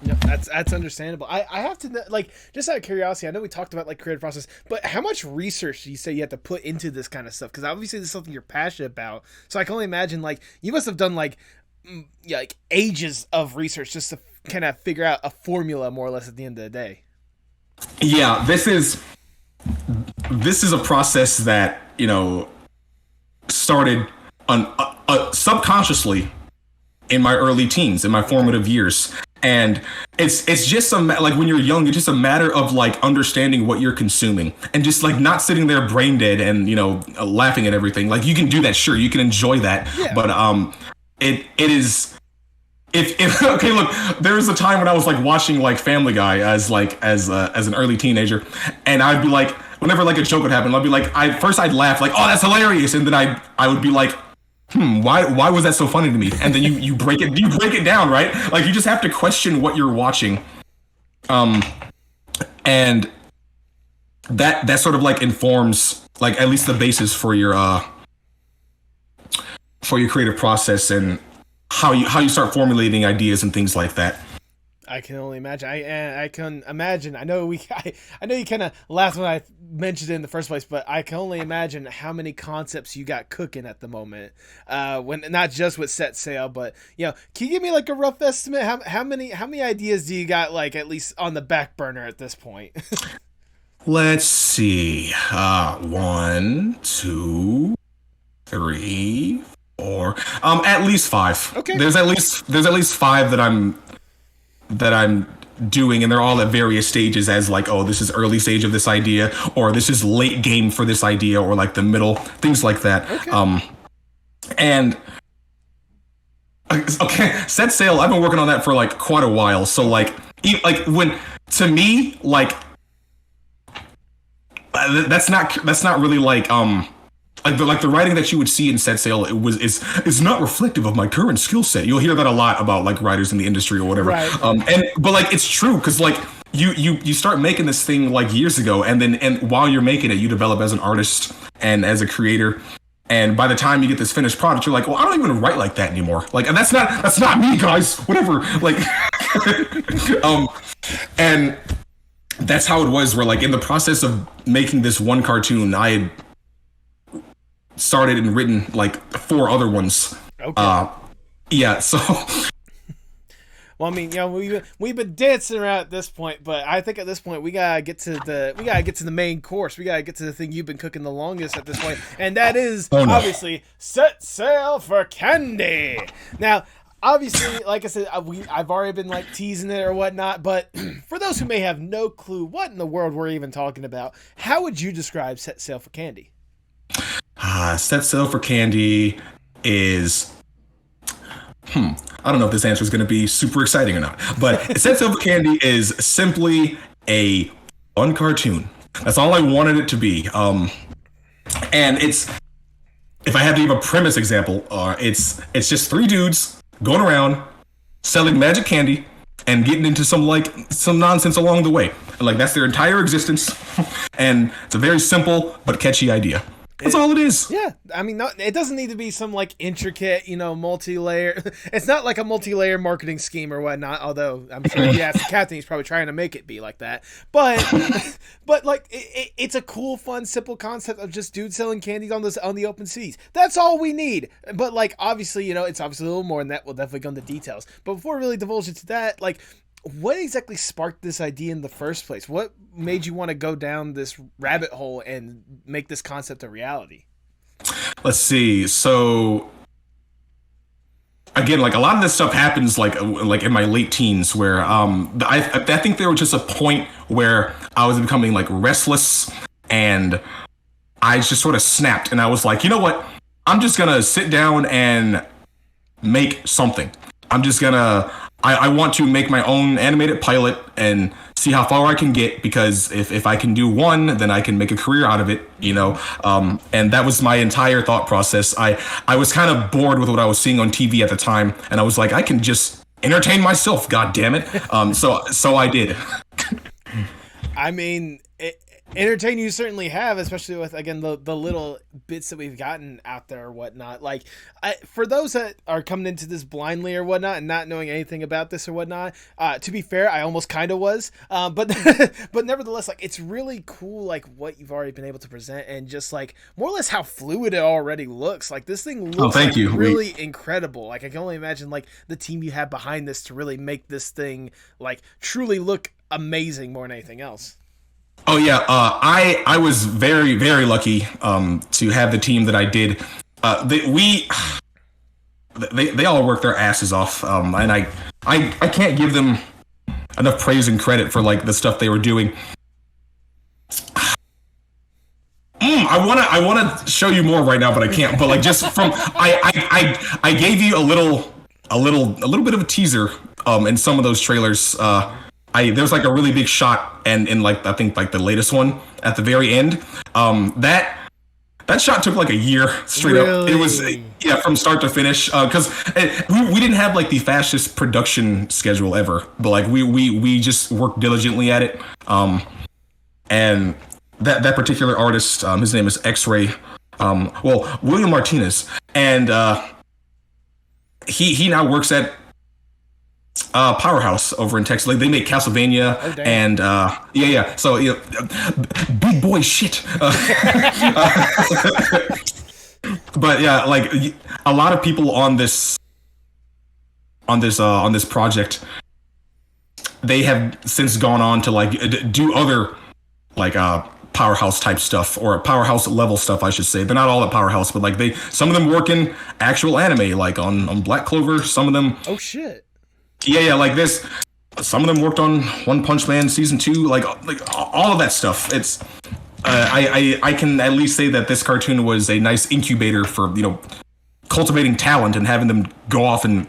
Yep, that's understandable. I have to know, like, just out of curiosity, I know we talked about like creative process, but how much research do you say you have to put into this kind of stuff? Because obviously this is something you're passionate about. So I can only imagine, like, you must have done like ages of research just to kind of figure out a formula more or less at the end of the day. Yeah, this is a process that started on subconsciously in my early teens, in my formative years. And it's just like, when you're young, it's just a matter of like understanding what you're consuming and just like not sitting there brain dead and laughing at everything. Like, you can do that, sure, you can enjoy that, yeah. But it is, if okay, look, there was a time when I was like watching like Family Guy as an early teenager, and I'd be like, whenever like a joke would happen, I'd be like, I'd laugh like, oh, that's hilarious, and then I would be like, why was that so funny to me? And then you break it down, right? Like, you just have to question what you're watching, and that sort of like informs like at least the basis for your creative process and how you start formulating ideas and things like that. I can only imagine. I can imagine. I know you kind of laughed when I mentioned it in the first place, but I can only imagine how many concepts you got cooking at the moment. When not just with Set Sail, but can you give me like a rough estimate? How many ideas do you got, like, at least on the back burner at this point? Let's see. 1, 2, 3, 4. At least 5. Okay. There's at least 5 that I'm doing, and they're all at various stages, as like, oh, this is early stage of this idea, or this is late game for this idea, or like the middle, things like that. Okay. And Set Sail, I've been working on that for like quite a while. So like when, to me, like, that's not really like the writing that you would see in Set Sail is not reflective of my current skill set. You'll hear that a lot about like writers in the industry or whatever. Right. But like, it's true, because like you start making this thing like years ago, and while you're making it, you develop as an artist and as a creator. And by the time you get this finished product, you're like, well, I don't even write like that anymore. Like, and that's not me, guys. Whatever. Like, and that's how it was. Where like, in the process of making this one cartoon, I had started and written like 4 other ones. Okay. So. Well, I mean, we've been dancing around at this point, but I think at this point we gotta get to the main course. We gotta get to the thing you've been cooking the longest at this point, and that is obviously Set Sail for Candy. Now, obviously, like I said, I've already been like teasing it or whatnot, but for those who may have no clue what in the world we're even talking about, how would you describe Set Sail for Candy? Set Sail for Candy is, I don't know if this answer is going to be super exciting or not, but Set Sail for Candy is simply a fun cartoon. That's all I wanted it to be. And it's, if I had to give a premise example, it's just 3 dudes going around selling magic candy and getting into some nonsense along the way. And like, that's their entire existence. And it's a very simple but catchy idea. That's all it is. Yeah, I mean, it doesn't need to be some like intricate, multi-layer. It's not like a multi-layer marketing scheme or whatnot. Although I'm sure if you ask the captain, he's probably trying to make it be like that. But like, it's a cool, fun, simple concept of just dudes selling candies on the open seas. That's all we need. But like, obviously, it's obviously a little more than that. We'll definitely go into details. But before we really divulge into that, like, what exactly sparked this idea in the first place? What made you want to go down this rabbit hole and make this concept a reality? Let's see. So again, like, a lot of this stuff happens like in my late teens, where I think there was just a point where I was becoming like restless, and I just sort of snapped, and I was like, you know what? I'm just gonna sit down and make something. I'm just gonna. I want to make my own animated pilot and see how far I can get, because if I can do one, then I can make a career out of it, you know. And that was my entire thought process. I was kind of bored with what I was seeing on TV at the time, and I was like, I can just entertain myself. God damn it! So I did. I mean, entertain you certainly have, especially with, again, the little bits that we've gotten out there or whatnot. Like, for those that are coming into this blindly or whatnot and not knowing anything about this or whatnot, to be fair, I almost kind of was, but but nevertheless, like, it's really cool, like, what you've already been able to present, and just like more or less how fluid it already looks. Like, this thing looks really incredible. Like, I can only imagine like the team you have behind this to really make this thing like truly look amazing more than anything else. Oh yeah, I was very, very lucky to have the team that I did. They all work their asses off, and I can't give them enough praise and credit for like the stuff they were doing. I wanna show you more right now, but I can't. But like, just from I gave you a little bit of a teaser in some of those trailers. There's like a really big shot, and in like, I think like the latest one at the very end, that shot took like a year straight up. It was, from start to finish, because we didn't have like the fastest production schedule ever, but like we just worked diligently at it. And that particular artist, his name is X-Ray, William Martinez, and he now works at Powerhouse over in Texas. Like, they make Castlevania, and so big boy shit. But yeah, like a lot of people on this project, they have since gone on to like do other like Powerhouse type stuff, or Powerhouse level stuff, I should say. They're not all at Powerhouse, but like some of them work in actual anime, like on Black Clover. Some of them. Oh shit. Yeah, like this. Some of them worked on One Punch Man season 2, like all of that stuff. It's I can at least say that this cartoon was a nice incubator for, you know, cultivating talent and having them go off and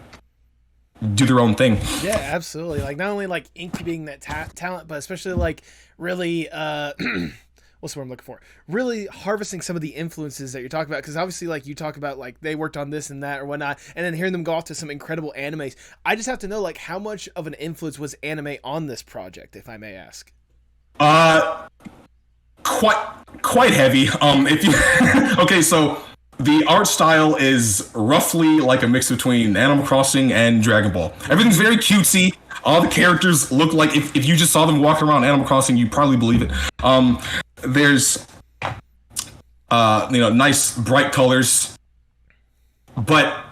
do their own thing. Yeah, absolutely. Like, not only like incubating that talent, but especially like really what's the word I'm looking for? Really harvesting some of the influences that you're talking about. Because obviously, like, you talk about, like, they worked on this and that or whatnot, and then hearing them go off to some incredible animes. I just have to know, like, how much of an influence was anime on this project, if I may ask? Quite heavy. If you okay, so the art style is roughly like a mix between Animal Crossing and Dragon Ball. Everything's very cutesy. All the characters look like, if you just saw them walking around Animal Crossing, you'd probably believe it. There's nice bright colors, but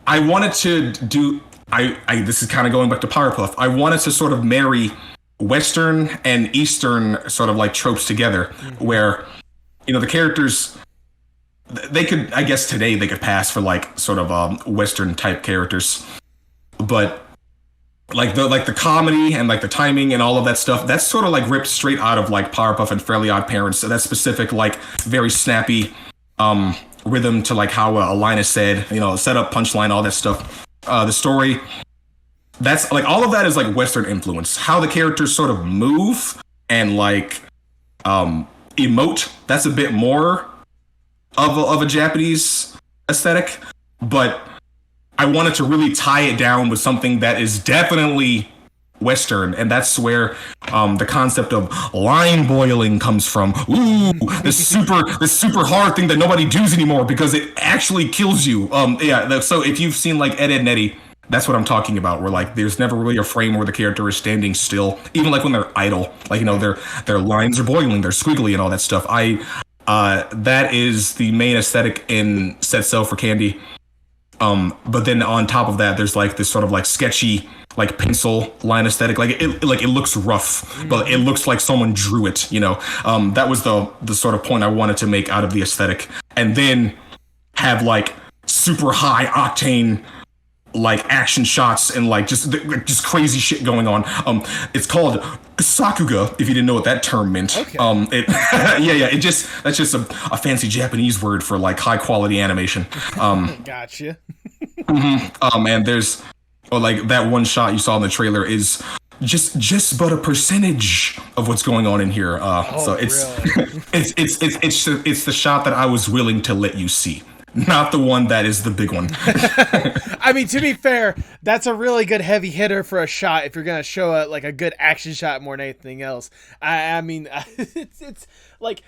I wanted to do this is kind of going back to Powerpuff. I wanted to sort of marry Western and Eastern sort of like tropes together, where, you know, the characters, they could, I guess today they could pass for like sort of Western type characters, but like the comedy and like the timing and all of that stuff, that's sort of like ripped straight out of like Powerpuff and Fairly Odd Parents. So that specific, like, very snappy rhythm to like how a line is said, you know, setup, punchline, all that stuff. The story, that's like, all of that is like Western influence. How the characters sort of move and like emote, that's a bit more of a Japanese aesthetic, but I wanted to really tie it down with something that is definitely Western, and that's where the concept of line boiling comes from. Ooh, this super hard thing that nobody does anymore because it actually kills you. So if you've seen like Ed, Edd n Eddy, that's what I'm talking about. Where like there's never really a frame where the character is standing still, even like when they're idle. Like, you know, their lines are boiling, they're squiggly, and all that stuff. That is the main aesthetic in Set Sail for Candy. But then on top of that, there's like this sort of like sketchy, like pencil line aesthetic. Like it looks rough, but it looks like someone drew it, you know? That was the sort of point I wanted to make out of the aesthetic. And then have like super high octane, like action shots and like just crazy shit going on. It's called Sakuga, if you didn't know what that term meant. Okay. That's just a fancy Japanese word for like high quality animation. Gotcha. And there's like that one shot you saw in the trailer is just but a percentage of what's going on in here. So it's really? it's the shot that I was willing to let you see. Not the one that is the big one. I mean, to be fair, that's a really good heavy hitter for a shot if you're gonna show a good action shot more than anything else. I mean, it's like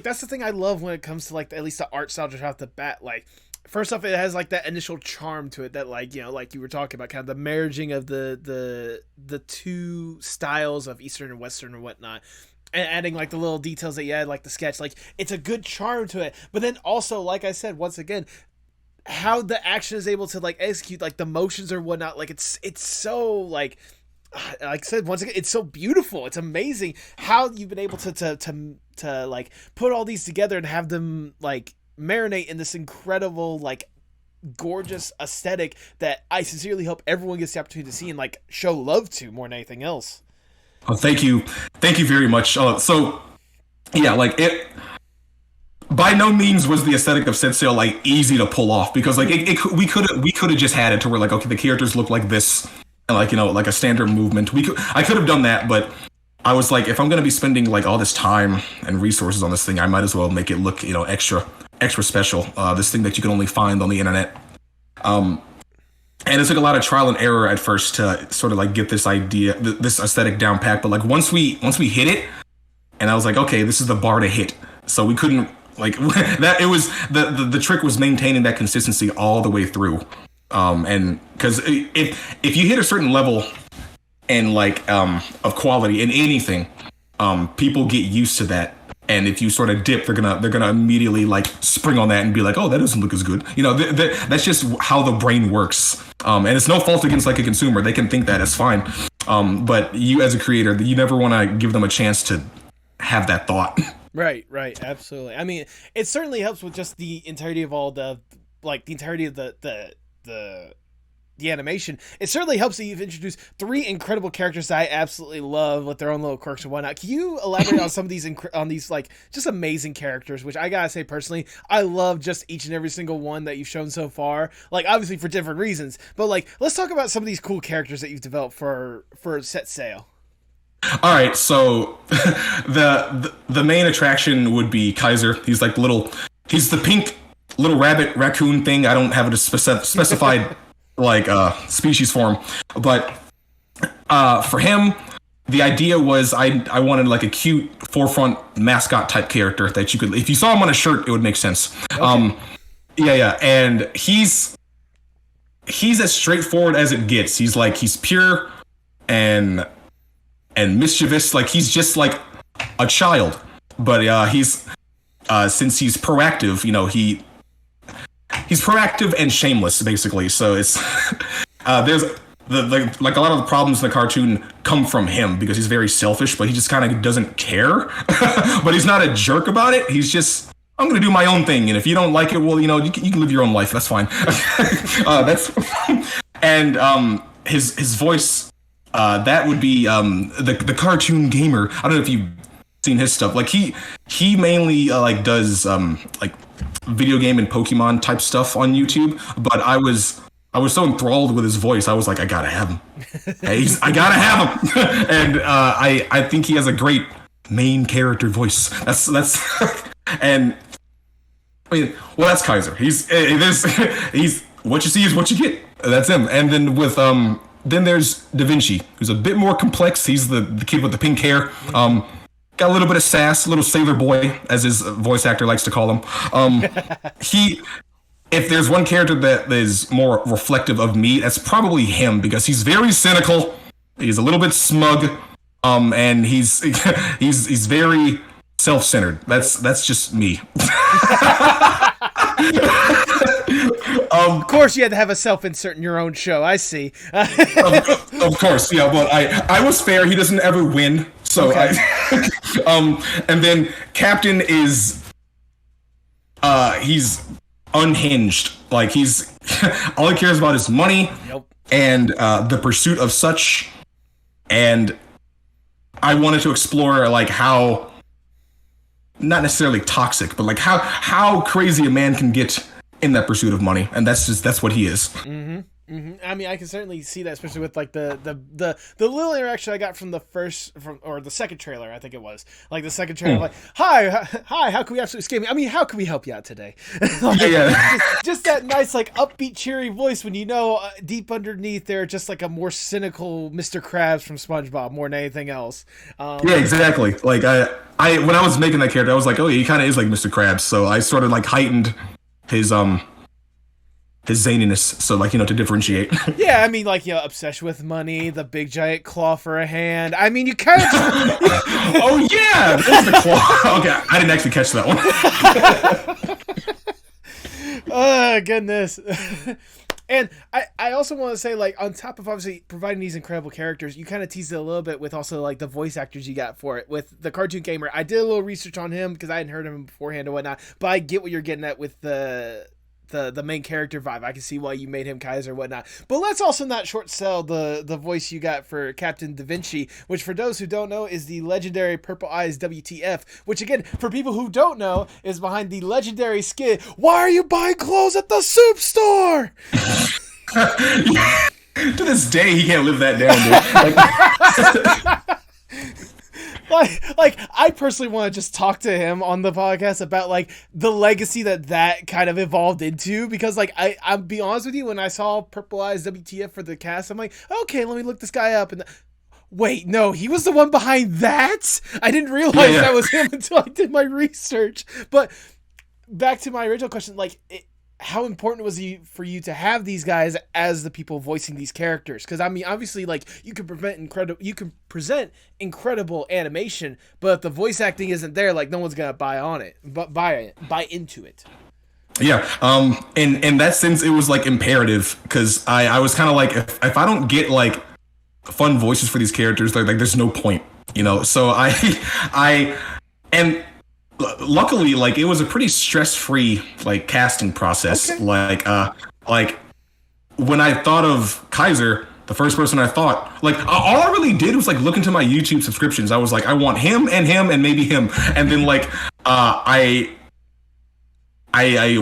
that's the thing I love when it comes to like at least the art style just off the bat. Like, first off, it has like that initial charm to it that like like you were talking about, kind of the marrying of the two styles of Eastern and Western and whatnot. And adding like the little details that you add, like the sketch, like it's a good charm to it. But then also, like I said, once again, how the action is able to like execute, like the motions or whatnot, like it's so like I said, once again, it's so beautiful. It's amazing how you've been able to like put all these together and have them like marinate in this incredible like gorgeous aesthetic that I sincerely hope everyone gets the opportunity to see and like show love to more than anything else. Oh, thank you very much. So, yeah, like it. By no means was the aesthetic of Set Sail like easy to pull off because like we could have just had it to where like okay the characters look like this and like like a standard movement. I could have done that, but I was like if I'm gonna be spending like all this time and resources on this thing, I might as well make it look extra special. This thing that you can only find on the internet. And it took a lot of trial and error at first to sort of like get this idea, this aesthetic down pat. But like once we hit it, and I was like, okay, this is the bar to hit. So we couldn't like that. It was the trick was maintaining that consistency all the way through. And because if you hit a certain level and like of quality in anything, people get used to that. And if you sort of dip, they're gonna immediately like spring on that and be like, oh, that doesn't look as good. That's just how the brain works. And it's no fault against like a consumer. They can think that it's fine. But you as a creator, you never want to give them a chance to have that thought. Right, absolutely. I mean, it certainly helps with just the entirety of all the entirety of the animation. It certainly helps that you've introduced three incredible characters that I absolutely love with their own little quirks and whatnot. Can you elaborate on some of these like just amazing characters, which I gotta say personally, I love just each and every single one that you've shown so far. Like obviously for different reasons, but like let's talk about some of these cool characters that you've developed for Set Sail. All right, so the main attraction would be Kaiser. He's the pink little rabbit raccoon thing. I don't have a specified like species form, but for him the idea was I wanted like a cute forefront mascot type character that you could, if you saw him on a shirt, it would make sense. Okay. And he's as straightforward as it gets. He's pure and mischievous, like he's just like a child, but he's since he's proactive, he's proactive and shameless, basically. So it's there's like a lot of the problems in the cartoon come from him because he's very selfish, but he just kind of doesn't care. But he's not a jerk about it. He's just, I'm gonna do my own thing, and if you don't like it, well, you can live your own life. That's fine. And his voice, that would be the cartoon gamer. I don't know if you've seen his stuff. Like he mainly like does like video game and Pokemon type stuff on YouTube, but I was so enthralled with his voice. I was like, I gotta have him. I gotta have him. And I think he has a great main character voice. That's and I mean, well, that's Kaiser. He's what you see is what you get. That's him. And then with then there's Da Vinci, who's a bit more complex. He's the kid with the pink hair. Got a little bit of sass, a little sailor boy, as his voice actor likes to call him. If there's one character that is more reflective of me, that's probably him, because he's very cynical. He's a little bit smug, and he's very self-centered. That's just me. Of course, you had to have a self-insert in your own show. I see. Of course, yeah. But I was fair. He doesn't ever win, so okay. And then Captain is, he's unhinged. Like he's all he cares about is money. Yep. And the pursuit of such, and I wanted to explore like how, not necessarily toxic, but like how crazy a man can get in that pursuit of money, and that's what he is. Mm-hmm. Mm-hmm. I mean, I can certainly see that, especially with like the little interaction I got from the second trailer. I think it was like the second trailer, like, hi, how can we absolutely escape? I mean, how can we help you out today? Like, just that nice, like, upbeat, cheery voice when you know deep underneath there, just like a more cynical Mr. Krabs from SpongeBob more than anything else. Yeah, exactly. Like I when I was making that character, I was like, oh yeah, he kind of is like Mr. Krabs. So I sort of like heightened his zaniness, so like, you know, to differentiate. Yeah, I mean, like, you know, obsession with money, the big giant claw for a hand. I mean, you kind of oh yeah, there's the claw. Okay, I didn't actually catch that one. Oh goodness. And I also want to say, like, on top of obviously providing these incredible characters, you kind of teased it a little bit with also like the voice actors you got for it. With the cartoon gamer, I did a little research on him because I hadn't heard of him beforehand and whatnot, but I get what you're getting at with the main character vibe. I can see why you made him Kaiser and whatnot. But let's also not short sell the voice you got for Captain Da Vinci, which for those who don't know is the legendary PurpleEyesWTF, which again, for people who don't know, is behind the legendary skit, "Why are you buying clothes at the soup store?" To this day, he can't live that down, dude. Like I personally want to just talk to him on the podcast about like the legacy that kind of evolved into, because like I'll be honest with you, when I saw PurpleEyesWTF for the cast, I'm like, okay, let me look this guy up, and wait, no, he was the one behind that? I didn't realize that was him until I did my research. But back to my original question, like, how important was it for you to have these guys as the people voicing these characters? Because I mean, obviously, like, you can present incredible animation, but if the voice acting isn't there, like, no one's gonna buy into it. Yeah. In that sense, it was like imperative, because I was kind of like, if I don't get like fun voices for these characters, like there's no point, you know. So and luckily, like, it was a pretty stress-free like casting process. Okay. Like when I thought of Kaiser, the first person I thought, like, all I really did was like look into my YouTube subscriptions. I was like, I want him and maybe him, and then like I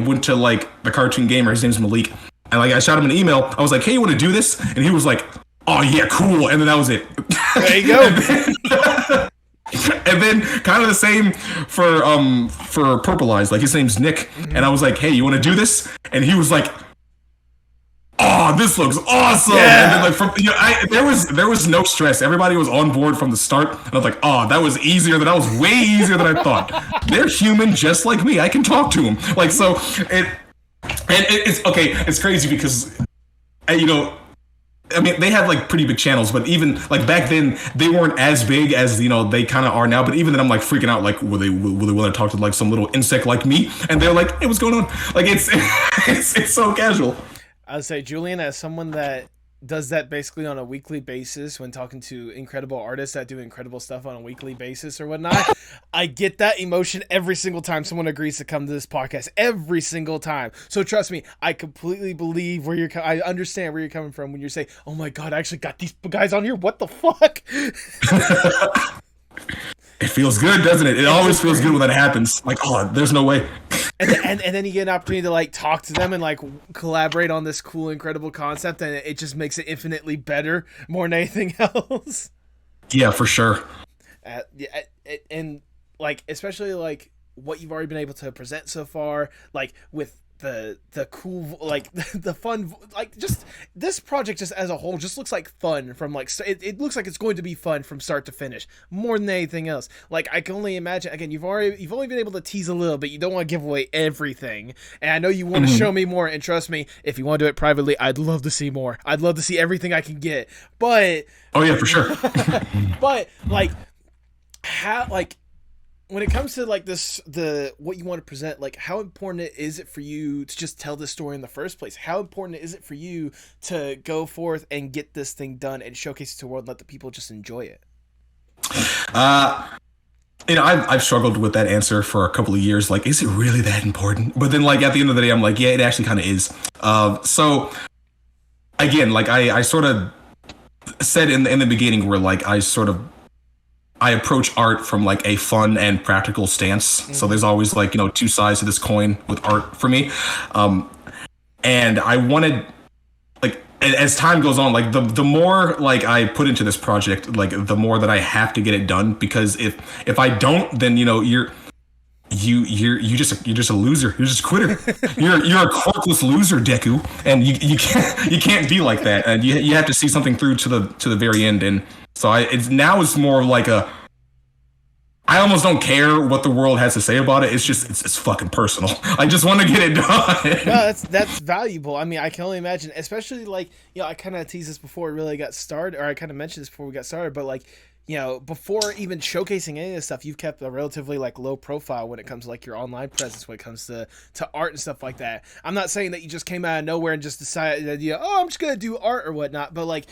went to like the cartoon gamer. His name's Malik, and like I shot him an email. I was like, hey, you want to do this? And he was like, oh yeah, cool. And then that was it. There you go. And then kind of the same for Purple Eyes. Like, his name's Nick, and I was like, hey, you want to do this? And he was like, oh, this looks awesome. Yeah. And then like there was no stress. Everybody was on board from the start. And I was like, oh, that was way easier than I thought. They're human just like me. I can talk to them. Like, so it's okay. It's crazy because, you know, I mean, they had like pretty big channels, but even like back then they weren't as big as, you know, they kind of are now. But even then, I'm like freaking out. Like, will they want to talk to like some little insect like me? And they're like, hey, what's going on? Like, it's so casual. I would say, Julian, as someone that does that basically on a weekly basis when talking to incredible artists that do incredible stuff on a weekly basis or whatnot, I get that emotion every single time someone agrees to come to this podcast, every single time. So trust me, I completely believe I understand where you're coming from when you're saying, oh my God, I actually got these guys on here. What the fuck? It feels good, doesn't it? It always feels good when that happens. Like, oh, there's no way. And then you get an opportunity to like talk to them and like collaborate on this cool, incredible concept, and it just makes it infinitely better more than anything else. Yeah, for sure. And like, especially like what you've already been able to present so far, like with the cool, like the fun, like just this project just as a whole just looks like fun from like it looks like it's going to be fun from start to finish more than anything else. Like, I can only imagine, again, you've only been able to tease a little bit. You don't want to give away everything, and I know you want to show me more, and trust me, if you want to do it privately, I'd love to see more. I'd love to see everything I can get. But oh yeah, for sure. But like, how, like, when it comes to like what you want to present, like, how important is it for you to just tell this story in the first place? How important is it for you to go forth and get this thing done and showcase it to the world and let the people just enjoy it? You know, I've struggled with that answer for a couple of years. Like, is it really that important? But then, like, at the end of the day, I'm like, yeah, it actually kind of is. So again, like I sort of said in the beginning, where like I sort of I approach art from like a fun and practical stance. So there's always like, two sides to this coin with art for me. And I wanted, like, as time goes on, like the more like I put into this project, like the more that I have to get it done, because if I don't, then you're just a loser. You're just a quitter. You're a quirkless loser, Deku, and you can't be like that. And you have to see something through to the very end. And so it's more like I almost don't care what the world has to say about it. It's fucking personal. I just want to get it done. No, that's valuable. I mean, I can only imagine, especially like, I kind of teased this before we really got started, or I kind of mentioned this before we got started, but like, before even showcasing any of this stuff, you've kept a relatively like low profile when it comes to like your online presence, when it comes to art and stuff like that. I'm not saying that you just came out of nowhere and just decided that, I'm just going to do art or whatnot, but like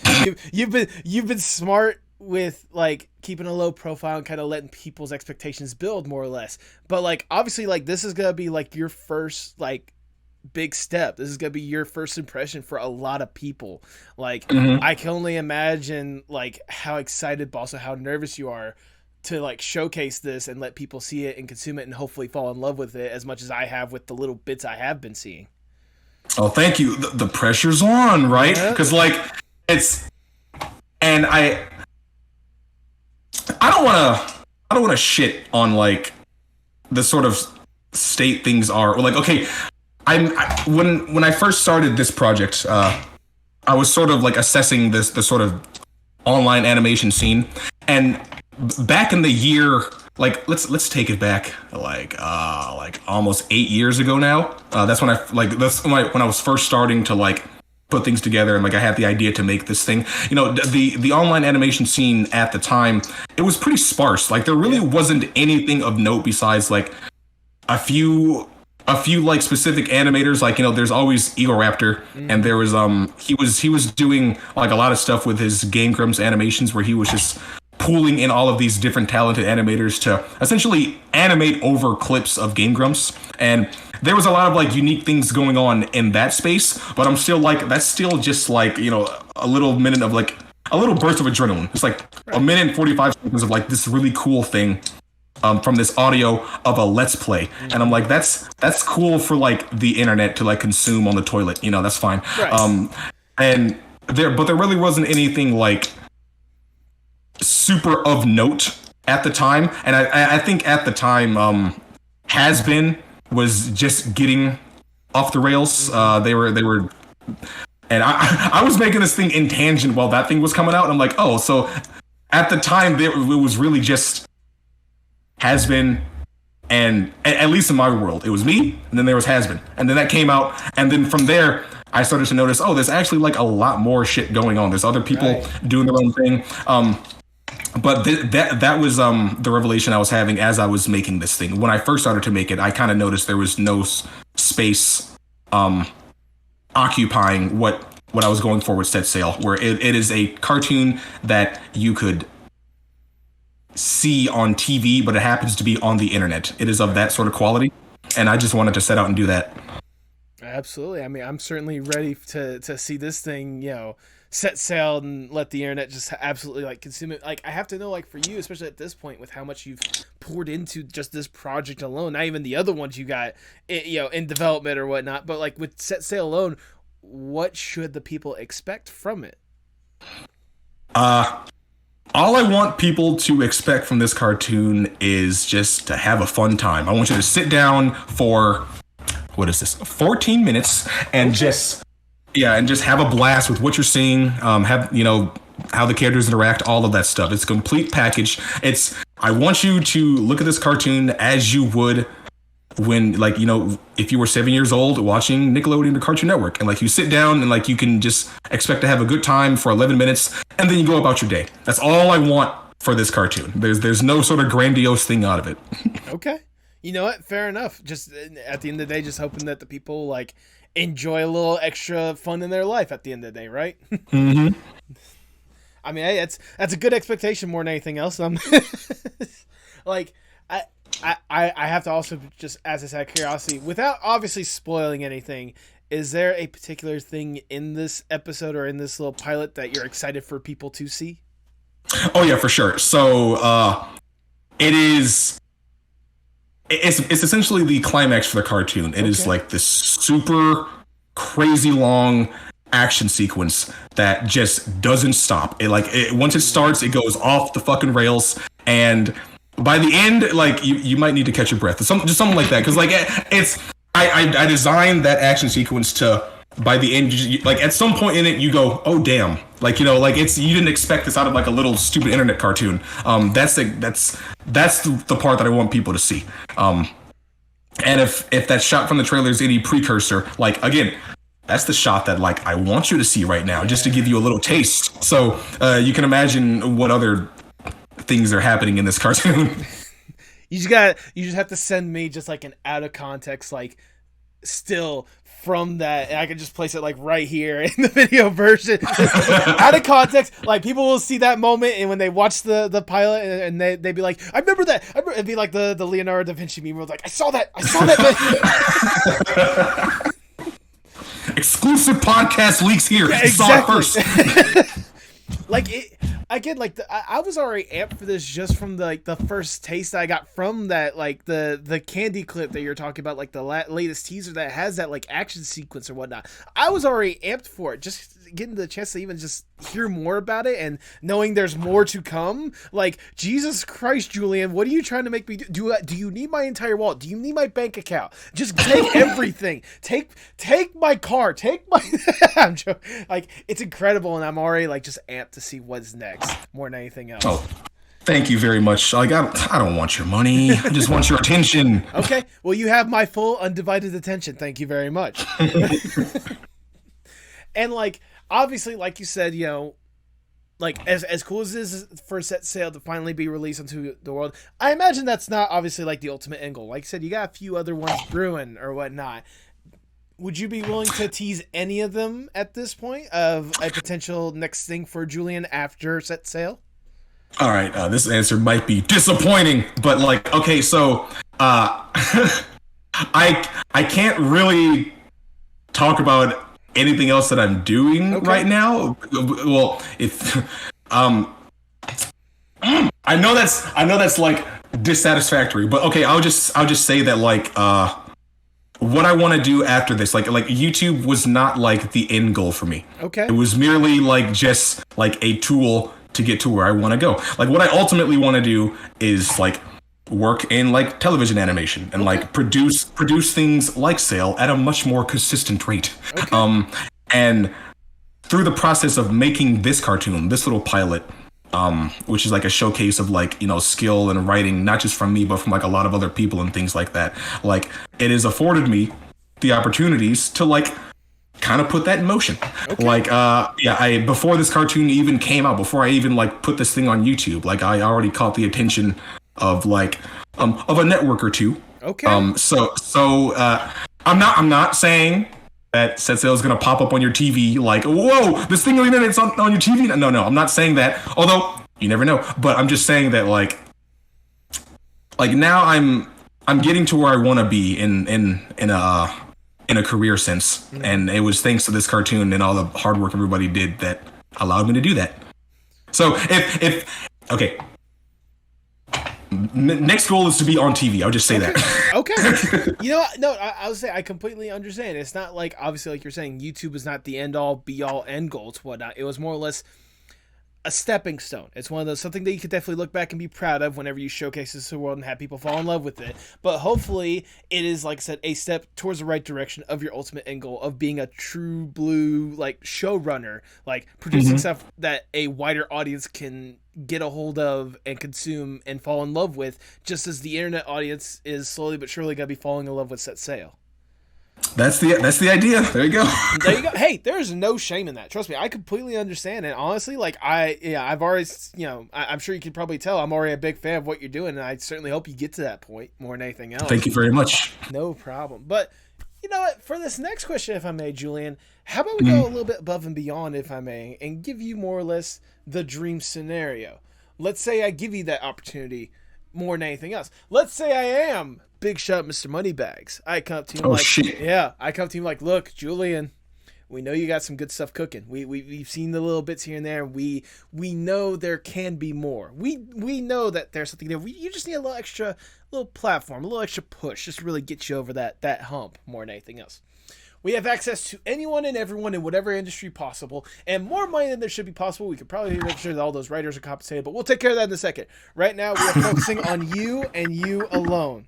you've been smart with like keeping a low profile and kind of letting people's expectations build more or less. But like, obviously, like this is going to be like your first like big step. This is going to be your first impression for a lot of people. Like, I can only imagine like how excited, but also how nervous you are to like showcase this and let people see it and consume it and hopefully fall in love with it as much as I have with the little bits I have been seeing. Oh, thank you. The pressure's on, right? Because like and I don't want to shit on like the sort of state things are, or like, okay, when I first started this project, I was sort of like assessing the sort of online animation scene, and back in the year, like let's take it back like almost 8 years ago now. That's when I was first starting to like put things together, and like I had the idea to make this thing. The online animation scene at the time, it was pretty sparse. Like there really wasn't anything of note besides like a few like specific animators. Like there's always Egoraptor, and there was he was doing like a lot of stuff with his Game Grumps animations, where he was just pooling in all of these different talented animators to essentially animate over clips of Game Grumps. And there was a lot of like unique things going on in that space, but I'm still like, that's still just like, a little minute of like a little burst of adrenaline. It's like a minute and 45 seconds of like this really cool thing from this audio of a let's play. And I'm like, that's cool for like the internet to like consume on the toilet, that's fine. Right. And there really wasn't anything like super of note at the time. And I think at the time, Has Been was just getting off the rails. They were, and I was making this thing in tangent while that thing was coming out. And I'm like, oh, so at the time it was really just Has Been, and at least in my world, it was me, and then there was Has Been, and then that came out, and then from there, I started to notice, oh, there's actually like a lot more shit going on. There's other people doing their own thing. But that was the revelation I was having as I was making this thing. When I first started to make it, I kind of noticed there was no space occupying what I was going for with Set Sail, where it is a cartoon that you could see on TV, but it happens to be on the internet. It is of that sort of quality, and I just wanted to set out and do that. Absolutely. I mean, I'm certainly ready to see this thing, set sail and let the internet just absolutely like consume it. Like, I have to know, like, for you, especially at this point, with how much you've poured into just this project alone, not even the other ones you got, in development or whatnot, but like with Set Sail alone, what should the people expect from it? All I want people to expect from this cartoon is just to have a fun time. I want you to sit down for, 14 minutes and just have a blast with what you're seeing. Have how the characters interact, all of that stuff. It's a complete package. I want you to look at this cartoon as you would when, like, if you were 7 years old watching Nickelodeon or Cartoon Network, and like you sit down and like you can just expect to have a good time for 11 minutes and then you go about your day. That's all I want for this cartoon. There's no sort of grandiose thing out of it. Okay. You know what? Fair enough. Just at the end of the day, just hoping that the people like enjoy a little extra fun in their life at the end of the day, right? Mm-hmm. I mean, hey, that's a good expectation more than anything else. Like, I have to also just ask this out of curiosity, without obviously spoiling anything, is there a particular thing in this episode or in this little pilot that you're excited for people to see? Oh yeah, for sure. So it is. It's essentially the climax for the cartoon. It is like this super crazy long action sequence that just doesn't stop. Once it starts, it goes off the fucking rails, and by the end, like you might need to catch your breath, just something like that. Because like I designed that action sequence to, by the end, like at some point in it, you go, oh damn, like like you didn't expect this out of like a little stupid internet cartoon. That's the part that I want people to see. And if that shot from the trailer is any precursor, like again, that's the shot that like I want you to see right now, just to give you a little taste. So you can imagine what other things are happening in this cartoon. You just have to send me just like an out of context like still from that, and I can just place it like right here in the video version. Out of context, like people will see that moment, and when they watch the pilot, and they'd be like, I remember that. It'd be like the Leonardo da Vinci meme where it's like, I saw that. Exclusive podcast leaks here. Yeah, exactly. Saw it first. Like it again, like I was already amped for this just from the first taste I got from that, like the candy clip that you're talking about, like the latest teaser that has that like action sequence or whatnot. I was already amped for it, just getting the chance to even just hear more about it and knowing there's more to come. Like, Jesus Christ, Julian, what are you trying to make me do? Do you need my entire wallet? Do you need my bank account? Just take everything. Take my car. Take my. I'm joking. Like, it's incredible, and I'm already like just amped to see what's next more than anything else. Oh, thank you very much. Like, I don't want your money. I just want your attention. Okay, well, you have my full undivided attention. Thank you very much. And like, obviously, like you said, like as cool as this is for Set Sail to finally be released into the world, I imagine that's not obviously like the ultimate end goal. Like I said, you got a few other ones brewing or whatnot. Would you be willing to tease any of them at this point of a potential next thing for Julian after Set Sail? All right, this answer might be disappointing, but like, okay, so I can't really talk about anything else that I'm doing right now. Well, if I know that's like dissatisfactory, but okay, I'll just say that like what I want to do after this, like YouTube was not like the end goal for me. Okay. It was merely like just like a tool to get to where I want to go. Like what I ultimately want to do is like work in like television animation and like produce things like Sail at a much more consistent rate. And through the process of making this cartoon, this little pilot, which is like a showcase of like, skill and writing, not just from me, but from like a lot of other people and things like that. Like it has afforded me the opportunities to like kind of put that in motion. Like, before this cartoon even came out, before I even like put this thing on YouTube, like I already caught the attention of like, of a network or two. So I'm not saying that Set Sail is going to pop up on your TV like, whoa, this thing on the internet's on your TV. No, I'm not saying that. Although you never know. But I'm just saying that like now I'm getting to where I want to be in a career sense, and it was thanks to this cartoon and all the hard work everybody did that allowed me to do that. So if okay. Next goal is to be on TV. I'll just say that. I would say I completely understand. It's not like, obviously, like you're saying, YouTube is not the end all, be all, end goal to whatnot. It was more or less a stepping stone. It's one of those, something that you could definitely look back and be proud of whenever you showcase this to the world and have people fall in love with it. But hopefully it is, like I said, a step towards the right direction of your ultimate end goal of being a true blue like showrunner, like producing stuff that a wider audience can get a hold of and consume and fall in love with, just as the internet audience is slowly but surely going to be falling in love with Set Sail. That's the idea. There you go. There you go. Hey, there's no shame in that. Trust me, I completely understand. And honestly, like I've always, I'm sure you can probably tell I'm already a big fan of what you're doing, and I certainly hope you get to that point more than anything else. Thank you very much. No problem. But you know what? For this next question, if I may, Julian, how about we go a little bit above and beyond, if I may, and give you more or less the dream scenario. Let's say I give you that opportunity more than anything else. Let's say I am Big Shot Mr. Moneybags. I come up to you I come up to you like, look, Julian, We know you got some good stuff cooking. We've seen the little bits here and there. We know there can be more. We know that there's something there. You just need a little platform, a little extra push, just to really get you over that hump more than anything else. We have access to anyone and everyone in whatever industry possible, and more money than there should be possible. We could probably make sure that all those writers are compensated, but we'll take care of that in a second. Right now, we are focusing on you and you alone.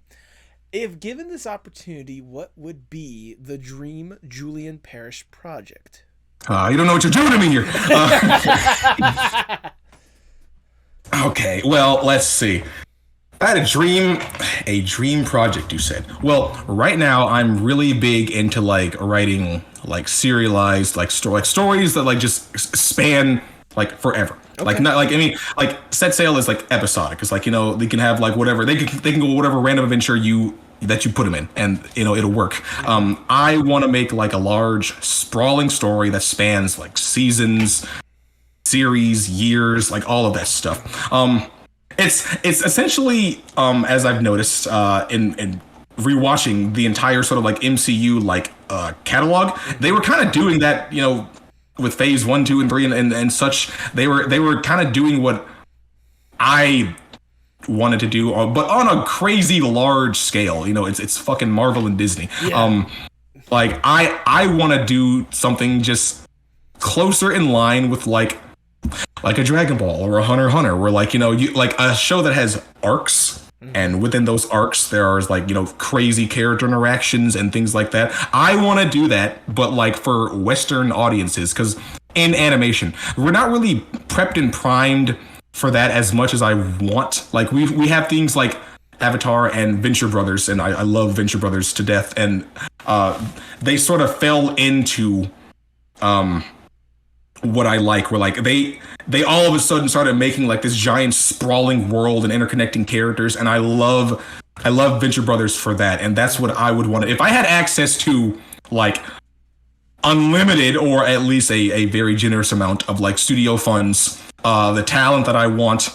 If given this opportunity, what would be the dream Julian Parrish project? You don't know what you're doing to me here. Okay, well, let's see. I had a dream project, you said. Well, right now I'm really big into like writing like serialized like stories that like just span like forever. Okay. Like not like like Set Sail is like episodic. It's like, you know, they can have like whatever they can go whatever random adventure that you put them in, and you know it'll work. I want to make like a large sprawling story that spans like seasons, series, years, like all of that stuff. It's essentially, as I've noticed in rewatching the entire sort of like MCU like catalog, they were kind of doing that, you know, with Phase 1, 2, and 3 and such. They were kind of doing what I wanted to do, but on a crazy large scale. You know, it's fucking Marvel and Disney. Yeah. Like I want to do something just closer in line with like a Dragon Ball or a Hunter x Hunter, where like, you know, you like a show that has arcs, and within those arcs there are like, you know, crazy character interactions and things like that. I want to do that, but like for Western audiences, because in animation we're not really prepped and primed for that as much as I want. Like we have things like Avatar and Venture Brothers, and I love Venture Brothers to death, and they sort of fell into what I like, where like they all of a sudden started making like this giant sprawling world and interconnecting characters, and I love Venture Brothers for that. And that's what I would want if I had access to like unlimited, or at least a very generous amount of like studio funds, the talent that I want.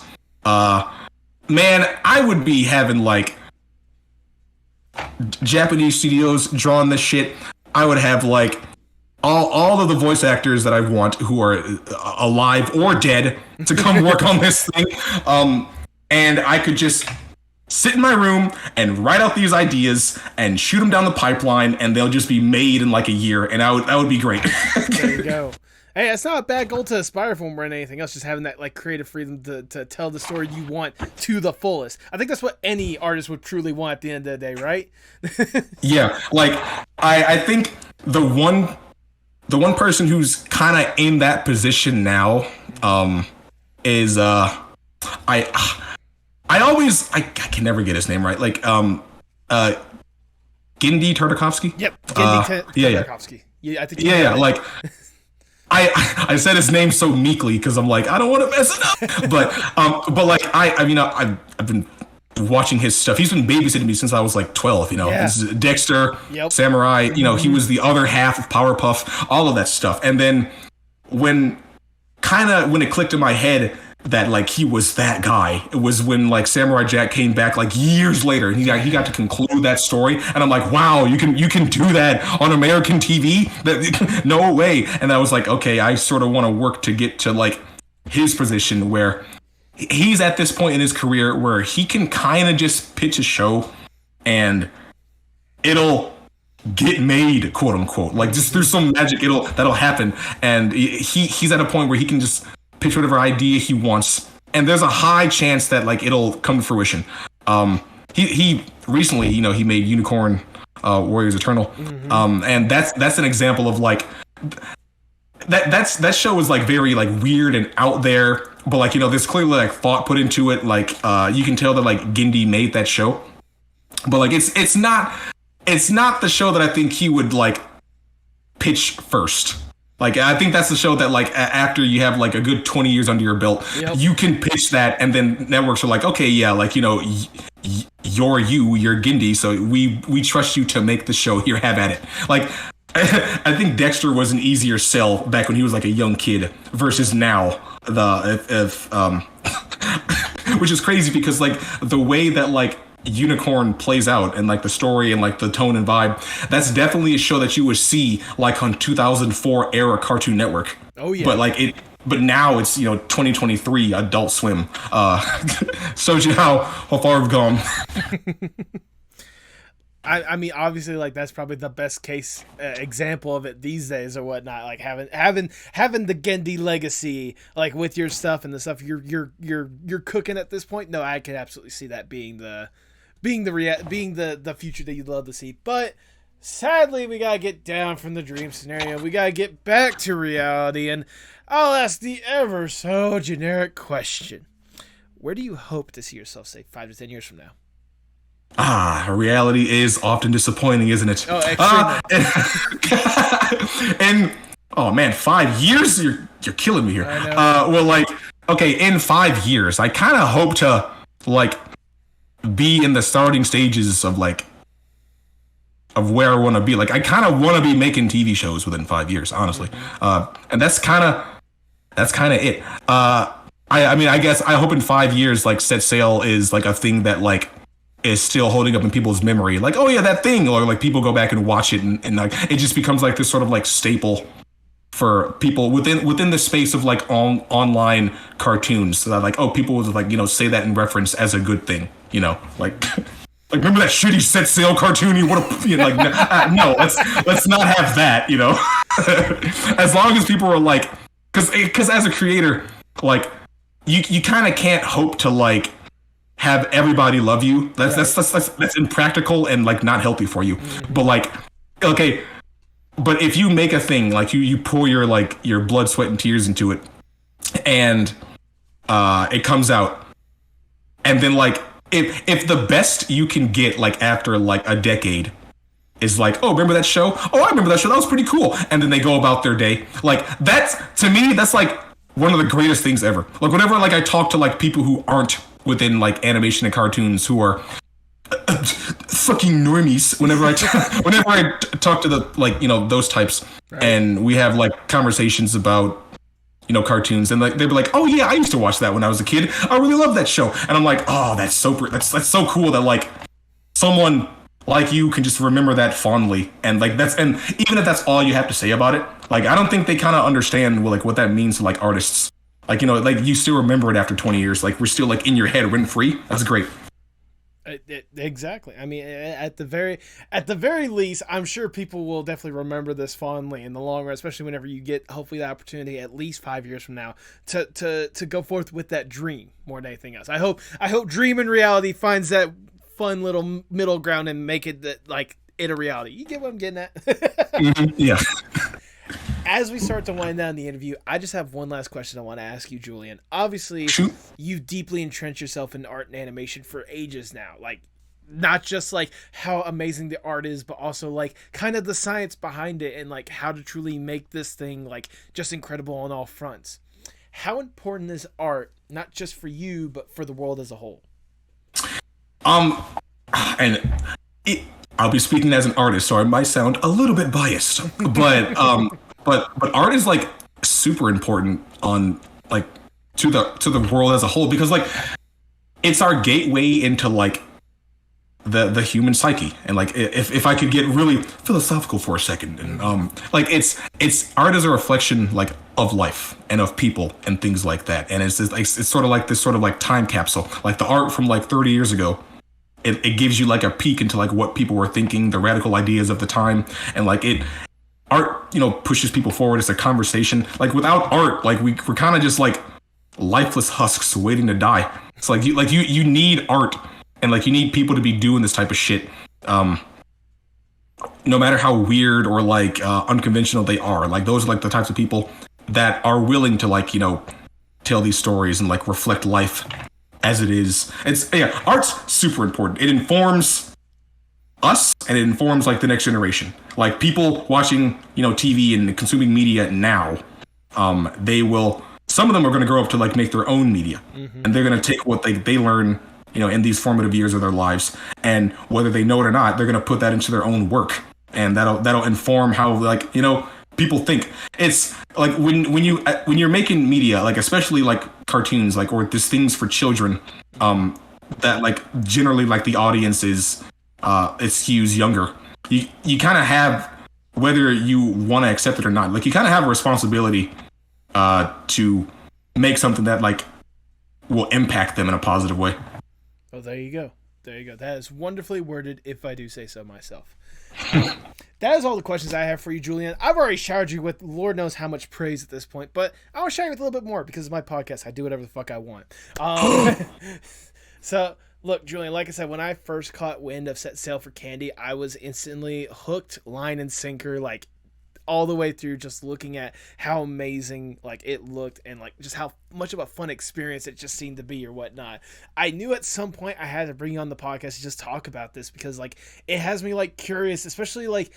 Man, I would be having like Japanese studios drawing this shit. I would have like all of the voice actors that I want, who are alive or dead, to come work on this thing. And I could just sit in my room and write out these ideas and shoot them down the pipeline, and they'll just be made in like a year, and that would be great. There you go. Hey, it's not a bad goal to aspire for more than anything else, just having that like creative freedom to tell the story you want to the fullest. I think that's what any artist would truly want at the end of the day, right? Yeah, like I think the one person who's kind of in that position now is I can never get his name right. Like Genndy Tartakovsky. Yep, Tartakovsky. Yeah, I think. Yeah. Like I said his name so meekly because I'm like, I don't want to mess it up. But like I've been watching his stuff. He's been babysitting me since I was like 12, you know. Yeah. This is Dexter, yep. Samurai, you know, he was the other half of Powerpuff, all of that stuff. And then when it clicked in my head that like he was that guy, it was when like Samurai Jack came back like years later, and he got to conclude that story, and I'm like, wow, you can do that on American TV? No way. And I was like, okay, I sort of want to work to get to like his position where he's at this point in his career where he can kind of just pitch a show and it'll get made, quote unquote. Like just through some magic, that'll happen. And he's at a point where he can just pitch whatever idea he wants, and there's a high chance that like it'll come to fruition. He recently, you know, he made Unicorn Warriors Eternal, and that's an example of like that show was like very like weird and out there, but like, you know, there's clearly like thought put into it. Like you can tell that like Genndy made that show, but like it's not the show that I think he would like pitch first. Like I think that's the show that like after you have like a good 20 years under your belt, yep, you can pitch that, and then networks are like, okay, yeah, like, you know, you're Genndy, so we trust you to make the show. Here, have at it. Like I think Dexter was an easier sell back when he was like a young kid versus now. Which is crazy because like the way that like unicorn plays out and like the story and like the tone and vibe, that's definitely a show that you would see like on 2004 era Cartoon Network. Oh yeah. But now it's 2023 Adult Swim. Shows you how far we've gone. I mean, obviously, like that's probably the best case example of it these days or whatnot. Like having the Gendy legacy, like with your stuff and the stuff you're cooking at this point. No, I could absolutely see that being the future that you'd love to see. But sadly, we gotta get down from the dream scenario. We gotta get back to reality, and I'll ask the ever so generic question: where do you hope to see yourself, say, 5 to 10 years from now? Reality is often disappointing, isn't it? Oh, and oh man, 5 years, you're killing me here. I know. In 5 years, I kind of hope to like be in the starting stages of like of where I want to be. Like I kind of want to be making TV shows within 5 years, honestly. And that's kind of it. I mean, I guess I hope in 5 years, like Set Sail is like a thing that like is still holding up in people's memory, like, oh yeah, that thing, or like people go back and watch it and like it just becomes like this sort of like staple for people within the space of like online cartoons, so that like, oh, people would like say that in reference as a good thing, like remember that shitty Set Sail cartoon you would have like no, let's not have that, as long as people are like, because as a creator, like you kind of can't hope to like have everybody love you. That's impractical and like not healthy for you. But like, okay, but if you make a thing, like you pour your like your blood, sweat, and tears into it, and it comes out, and then like if the best you can get like after like a decade is like, oh, remember that show? Oh, I remember that show. That was pretty cool. And then they go about their day. Like that's, to me, that's like one of the greatest things ever. Like whenever like I talk to like people who aren't within like animation and cartoons, who are fucking normies, whenever I talk to the like those types, right, and we have like conversations about cartoons, and like they'd be like, oh yeah, I used to watch that when I was a kid. I really love that show. And I'm like, oh, that's so cool that like someone like you can just remember that fondly, and like and even if that's all you have to say about it, like I don't think they kind of understand like what that means to like artists. Like, like you still remember it after 20 years. Like we're still like in your head rent free. That's great. Exactly. I mean, at the very least, I'm sure people will definitely remember this fondly in the long run, especially whenever you get hopefully the opportunity at least 5 years from now to go forth with that dream more than anything else. I hope dream and reality finds that fun little middle ground and make it that like it a reality. You get what I'm getting at? Mm-hmm. Yeah. As we start to wind down the interview, I just have one last question I want to ask you, Julian. Obviously, you've deeply entrenched yourself in art and animation for ages now. Like, not just like how amazing the art is, but also like kind of the science behind it and like how to truly make this thing like just incredible on all fronts. How important is art, not just for you, but for the world as a whole? I'll be speaking as an artist, so I might sound a little bit biased, but but art is like super important on like to the world as a whole, because like it's our gateway into like the human psyche. And like if I could get really philosophical for a second, and like it's art is a reflection like of life and of people and things like that, and it's sort of like this sort of like time capsule. Like the art from like 30 years ago, it gives you like a peek into like what people were thinking, the radical ideas of the time, and like art pushes people forward. It's a conversation. Like without art, like we're kind of just like lifeless husks waiting to die. It's like you need art, and like you need people to be doing this type of shit, no matter how weird or like unconventional they are. Like those are like the types of people that are willing to like tell these stories and like reflect life as it is. Art's super important. It informs us, and it informs like the next generation. Like people watching TV and consuming media now, some of them are going to grow up to like make their own media, and they're going to take what they learn in these formative years of their lives, and whether they know it or not, they're going to put that into their own work, and that'll inform how like people think. It's like when you're making media, like especially like cartoons, like or these things for children, that like generally like the audience is it skews younger. You kind of have, whether you want to accept it or not, like you kind of have a responsibility to make something that like will impact them in a positive way. Oh, there you go. There you go. That is wonderfully worded, if I do say so myself. That is all the questions I have for you, Julian. I've already showered you with Lord knows how much praise at this point, but I want to shower you with a little bit more because it's my podcast. I do whatever the fuck I want. So, look, Julian, like I said, when I first caught wind of Set Sail for Candy, I was instantly hooked, line and sinker, like all the way through, just looking at how amazing like it looked and like just how much of a fun experience it just seemed to be or whatnot. I knew at some point I had to bring you on the podcast to just talk about this because like it has me like curious, especially like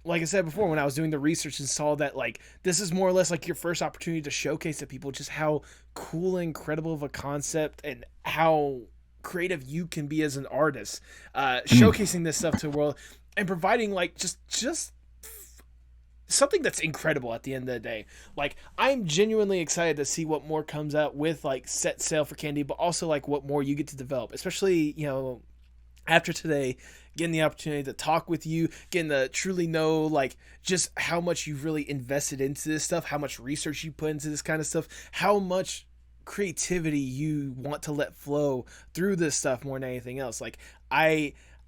I said before, when I was doing the research and saw that like this is more or less like your first opportunity to showcase to people just how cool and incredible of a concept and how creative you can be as an artist, showcasing this stuff to the world and providing like just something that's incredible at the end of the day. Like, I'm genuinely excited to see what more comes out with like Set Sail for Candy, but also like what more you get to develop, especially, you know, after today, getting the opportunity to talk with you, getting to truly know like just how much you've really invested into this stuff, how much research you put into this kind of stuff, how much creativity you want to let flow through this stuff more than anything else. Like,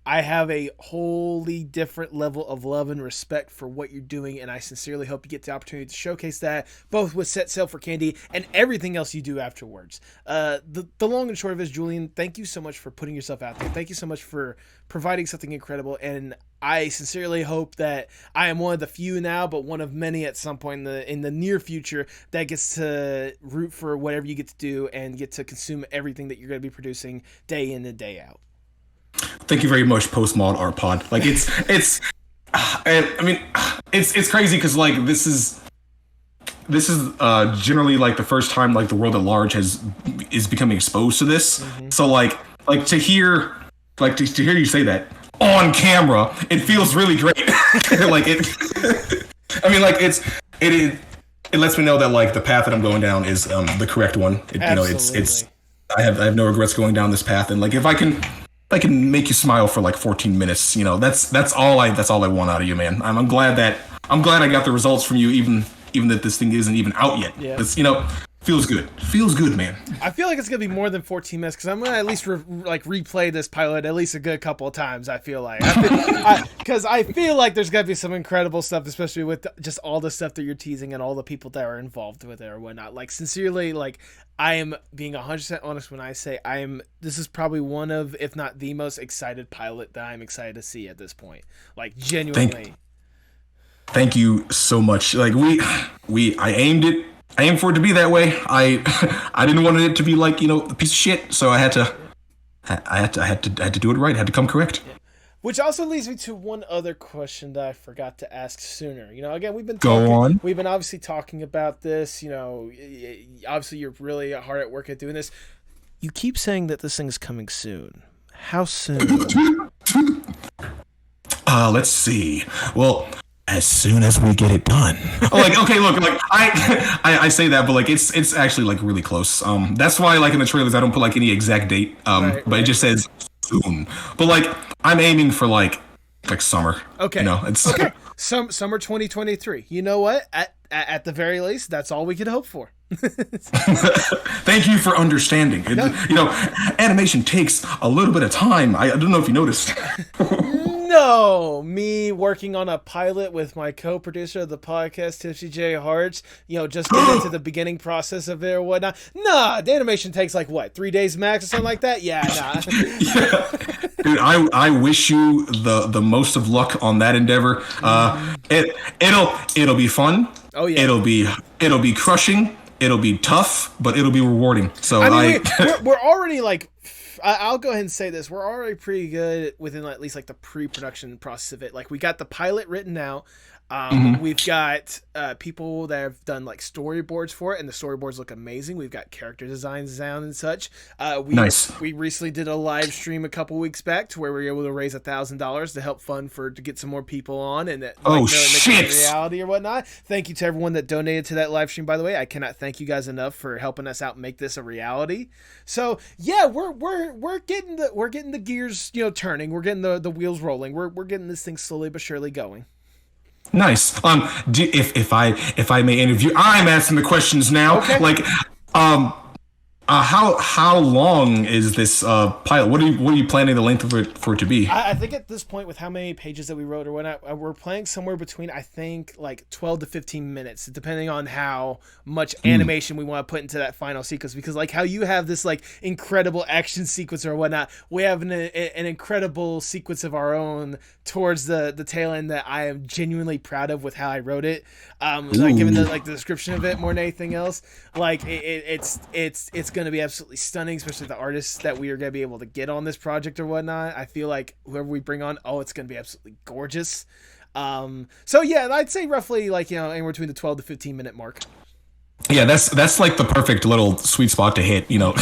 I have a wholly different level of love and respect for what you're doing, and I sincerely hope you get the opportunity to showcase that, both with Set Sail for Candy and everything else you do afterwards. The long and short of it is, Julian, thank you so much for putting yourself out there. Thank you so much for providing something incredible, and I sincerely hope that I am one of the few now, but one of many at some point in the near future that gets to root for whatever you get to do and get to consume everything that you're going to be producing day in and day out. Thank you very much, Postmod Art Pod. Like it's crazy because like this is generally like the first time like the world at large is becoming exposed to this. Mm-hmm. So like to hear you say that on camera, it feels really great. Like it, I mean, like it lets me know that like the path that I'm going down is the correct one. You know, it's I have no regrets going down this path, and like if I can make you smile for like 14 minutes, you know, that's all I want out of you, man. I'm glad I got the results from you, even that this thing isn't even out yet. Yeah. It's, you know, feels good, man. I feel like it's gonna be more than 14 minutes because I'm gonna at least replay this pilot at least a good couple of times. I feel like because I feel like there's gonna be some incredible stuff, especially with just all the stuff that you're teasing and all the people that are involved with it or whatnot. Like, sincerely, like, I am being 100% honest when I say this is probably one of, if not the most excited pilot that I'm excited to see at this point. Like, genuinely. Thank you so much. Like I aimed for it to be that way. I didn't want it to be like, you know, a piece of shit. So I had to do it right. I had to come correct. Yeah. Which also leads me to one other question that I forgot to ask sooner. You know, again, we've been obviously talking about this. You know, obviously you're really hard at work at doing this. You keep saying that this thing's coming soon. How soon? Let's see. Well, as soon as we get it done. Like, okay, look, like I say that, but like it's actually like really close. That's why like in the trailers I don't put like any exact date. But it just says soon. But like I'm aiming for like summer. Okay. You know, it's okay. Summer 2023. You know what? At the very least, that's all we could hope for. Thank you for understanding. No. You know, animation takes a little bit of time. I don't know if you noticed. No, me working on a pilot with my co-producer of the podcast, Tipsy J Hearts, you know, just get into the beginning process of it or whatnot. Nah, the animation takes like what, 3 days max or something like that? Yeah, nah. Yeah. Dude, I wish you the most of luck on that endeavor. It'll be fun. Oh yeah. It'll be crushing. It'll be tough, but it'll be rewarding. So I mean, we're already like. I'll go ahead and say this. We're already pretty good within at least like the pre-production process of it. Like, we got the pilot written out. We've got people that have done like storyboards for it, and the storyboards look amazing. We've got character designs down and such. Nice. We recently did a live stream a couple weeks back to where we were able to raise $1,000 to help fund to get some more people on and that really make it a reality or whatnot. Thank you to everyone that donated to that live stream, by the way. I cannot thank you guys enough for helping us out and make this a reality. So yeah, we're we're getting the gears, turning. We're getting the wheels rolling. We're getting this thing slowly but surely going. Nice. If I may interview, I'm asking the questions now. Okay. Like, how long is this pilot? What are you planning the length of it for it to be? I think at this point, with how many pages that we wrote or whatnot, we're playing somewhere between, I think, like 12 to 15 minutes, depending on how much animation we want to put into that final sequence. Because like how you have this like incredible action sequence or whatnot, we have an incredible sequence of our own towards the tail end that I am genuinely proud of with how I wrote it. Like given the description of it more than anything else, like it's going to be absolutely stunning, especially the artists that we are going to be able to get on this project or whatnot. I feel like whoever we bring on, it's going to be absolutely gorgeous. So yeah, I'd say roughly like, anywhere between the 12 to 15 minute mark. Yeah, that's like the perfect little sweet spot to hit, A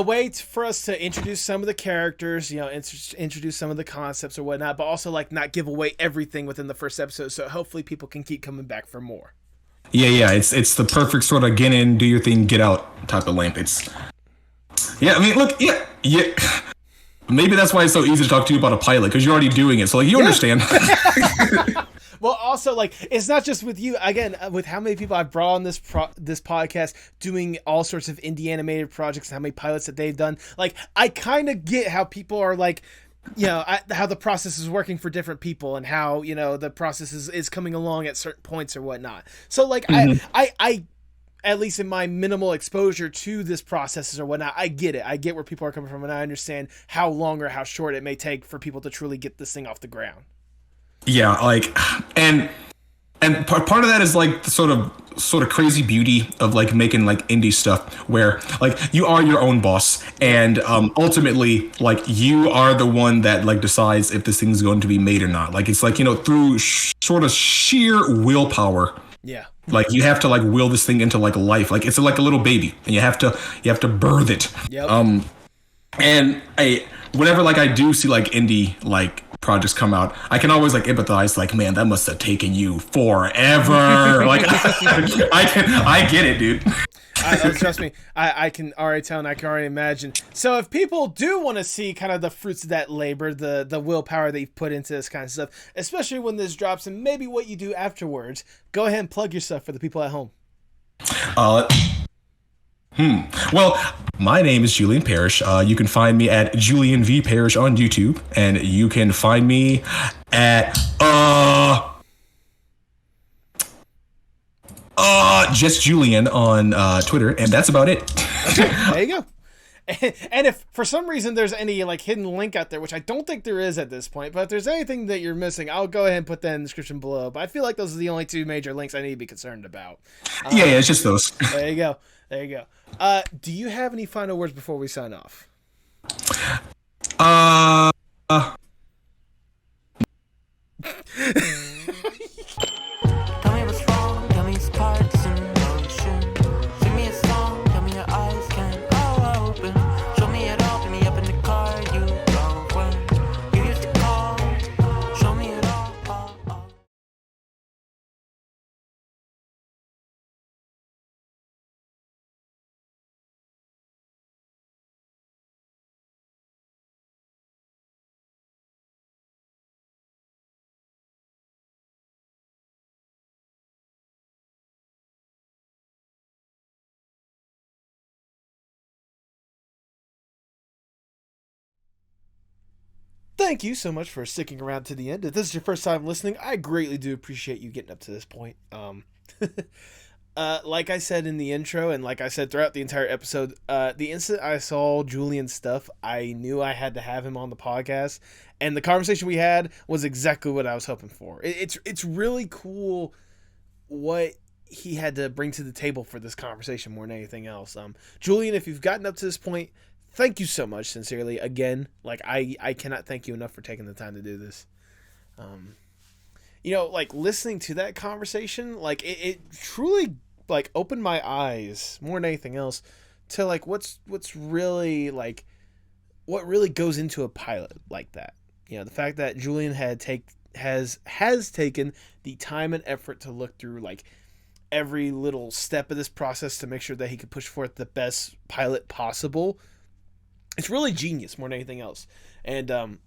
way for us to introduce some of the characters, introduce some of the concepts or whatnot, but also like not give away everything within the first episode. So hopefully people can keep coming back for more. Yeah, it's the perfect sort of get in, do your thing, get out type of length. I mean, look, yeah. Maybe that's why it's so easy to talk to you about a pilot, because you're already doing it, so like you understand. Well, also, like, it's not just with you. Again, with how many people I've brought on this podcast doing all sorts of indie animated projects and how many pilots that they've done, like, I kind of get how people are like, how the process is working for different people and how, the process is coming along at certain points or whatnot. So, like, I at least in my minimal exposure to this processes or whatnot, I get it. I get where people are coming from, and I understand how long or how short it may take for people to truly get this thing off the ground. Yeah, like, and part of that is like the sort of crazy beauty of like making like indie stuff where like you are your own boss, and ultimately like you are the one that like decides if this thing's going to be made or not. Like it's like, through sort of sheer willpower. Yeah. Like you have to like will this thing into like life. Like it's like a little baby, and you have to birth it. Yep. And whenever like I do see like indie like projects come out, I can always like empathize, like, man, that must have taken you forever. Like I get it, dude. Trust me, I can already tell and I can already imagine. So if people do want to see kind of the fruits of that labor, the willpower that you've put into this kind of stuff, especially when this drops and maybe what you do afterwards, go ahead and plug yourself for the people at home. Well, my name is Julian Parrish. You can find me at Julian V Parrish on YouTube, and you can find me at just Julian on Twitter, and that's about it. There you go. And if for some reason there's any like hidden link out there, which I don't think there is at this point, but if there's anything that you're missing, I'll go ahead and put that in the description below. But I feel like those are the only two major links I need to be concerned about. Yeah, it's just those. There you go. Do you have any final words before we sign off? Tell me what's wrong, tell me it's parts in motion. Sing me a song, tell me your eyes can't all open. Show me it all, pick me up in the car you drove when you used to call. Show me it all. Thank you so much for sticking around to the end. If this is your first time listening, I greatly do appreciate you getting up to this point. Like I said in the intro, and like I said throughout the entire episode, the instant I saw Julian's stuff, I knew I had to have him on the podcast, and the conversation we had was exactly what I was hoping for. It's really cool what he had to bring to the table for this conversation more than anything else. Julian, if you've gotten up to this point, thank you so much, sincerely. Again, like I cannot thank you enough for taking the time to do this. Like listening to that conversation, like it truly like opened my eyes more than anything else to like what's really like what really goes into a pilot like that. The fact that Julian has taken the time and effort to look through like every little step of this process to make sure that he could push forth the best pilot possible. It's really genius more than anything else. And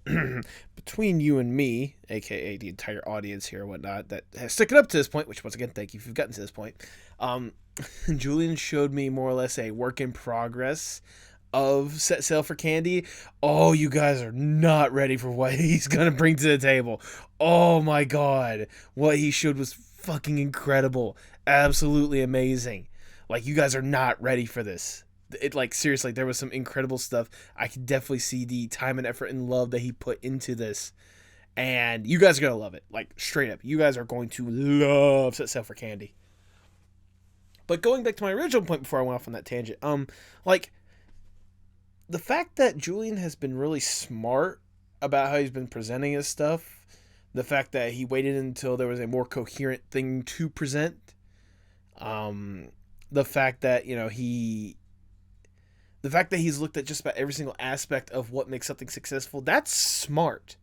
between you and me, aka the entire audience here and whatnot, that has stuck it up to this point, which once again, thank you if you've gotten to this point, Julian showed me more or less a work in progress of Set Sail for Candy. Oh, you guys are not ready for what he's gonna bring to the table. Oh my god, what he showed was fucking incredible, absolutely amazing. Like, you guys are not ready for this. It, like, seriously, there was some incredible stuff. I could definitely see the time and effort and love that he put into this, and you guys are gonna love it. Like, straight up, you guys are going to love Set Sail for Candy. But going back to my original point before I went off on that tangent, like, the fact that Julian has been really smart about how he's been presenting his stuff, the fact that he waited until there was a more coherent thing to present, the fact that, the fact that he's looked at just about every single aspect of what makes something successful, that's smart.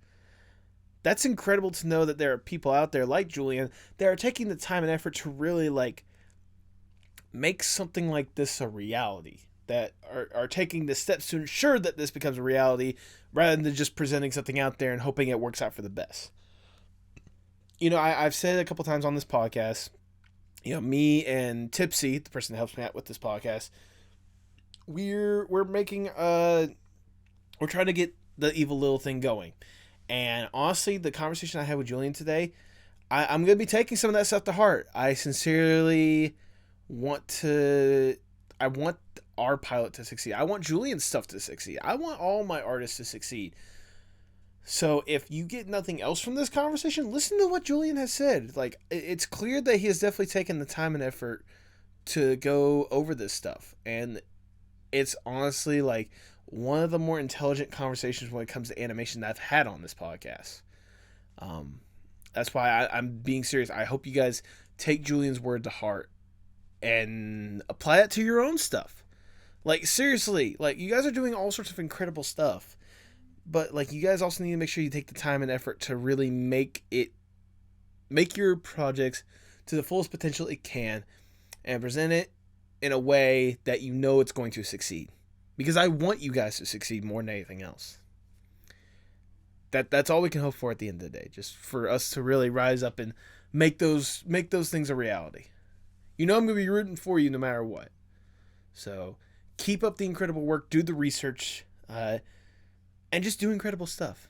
That's incredible to know that there are people out there like Julian that are taking the time and effort to really, like, make something like this a reality, that are taking the steps to ensure that this becomes a reality rather than just presenting something out there and hoping it works out for the best. I've said it a couple times on this podcast, me and Tipsy, the person that helps me out with this podcast, we're making we're trying to get the evil little thing going. And honestly, the conversation I had with Julian today, I'm going to be taking some of that stuff to heart. I sincerely want our pilot to succeed. I want Julian's stuff to succeed. I want all my artists to succeed. So if you get nothing else from this conversation, listen to what Julian has said. Like, it's clear that he has definitely taken the time and effort to go over this stuff. And it's honestly, like, one of the more intelligent conversations when it comes to animation that I've had on this podcast. That's why I'm being serious. I hope you guys take Julian's word to heart and apply it to your own stuff. Like, seriously, like, you guys are doing all sorts of incredible stuff, but, like, you guys also need to make sure you take the time and effort to really make your projects to the fullest potential it can and present it in a way that you know it's going to succeed. Because I want you guys to succeed more than anything else. That's all we can hope for at the end of the day. Just for us to really rise up and make those things a reality. I'm going to be rooting for you no matter what. So keep up the incredible work, do the research, and just do incredible stuff.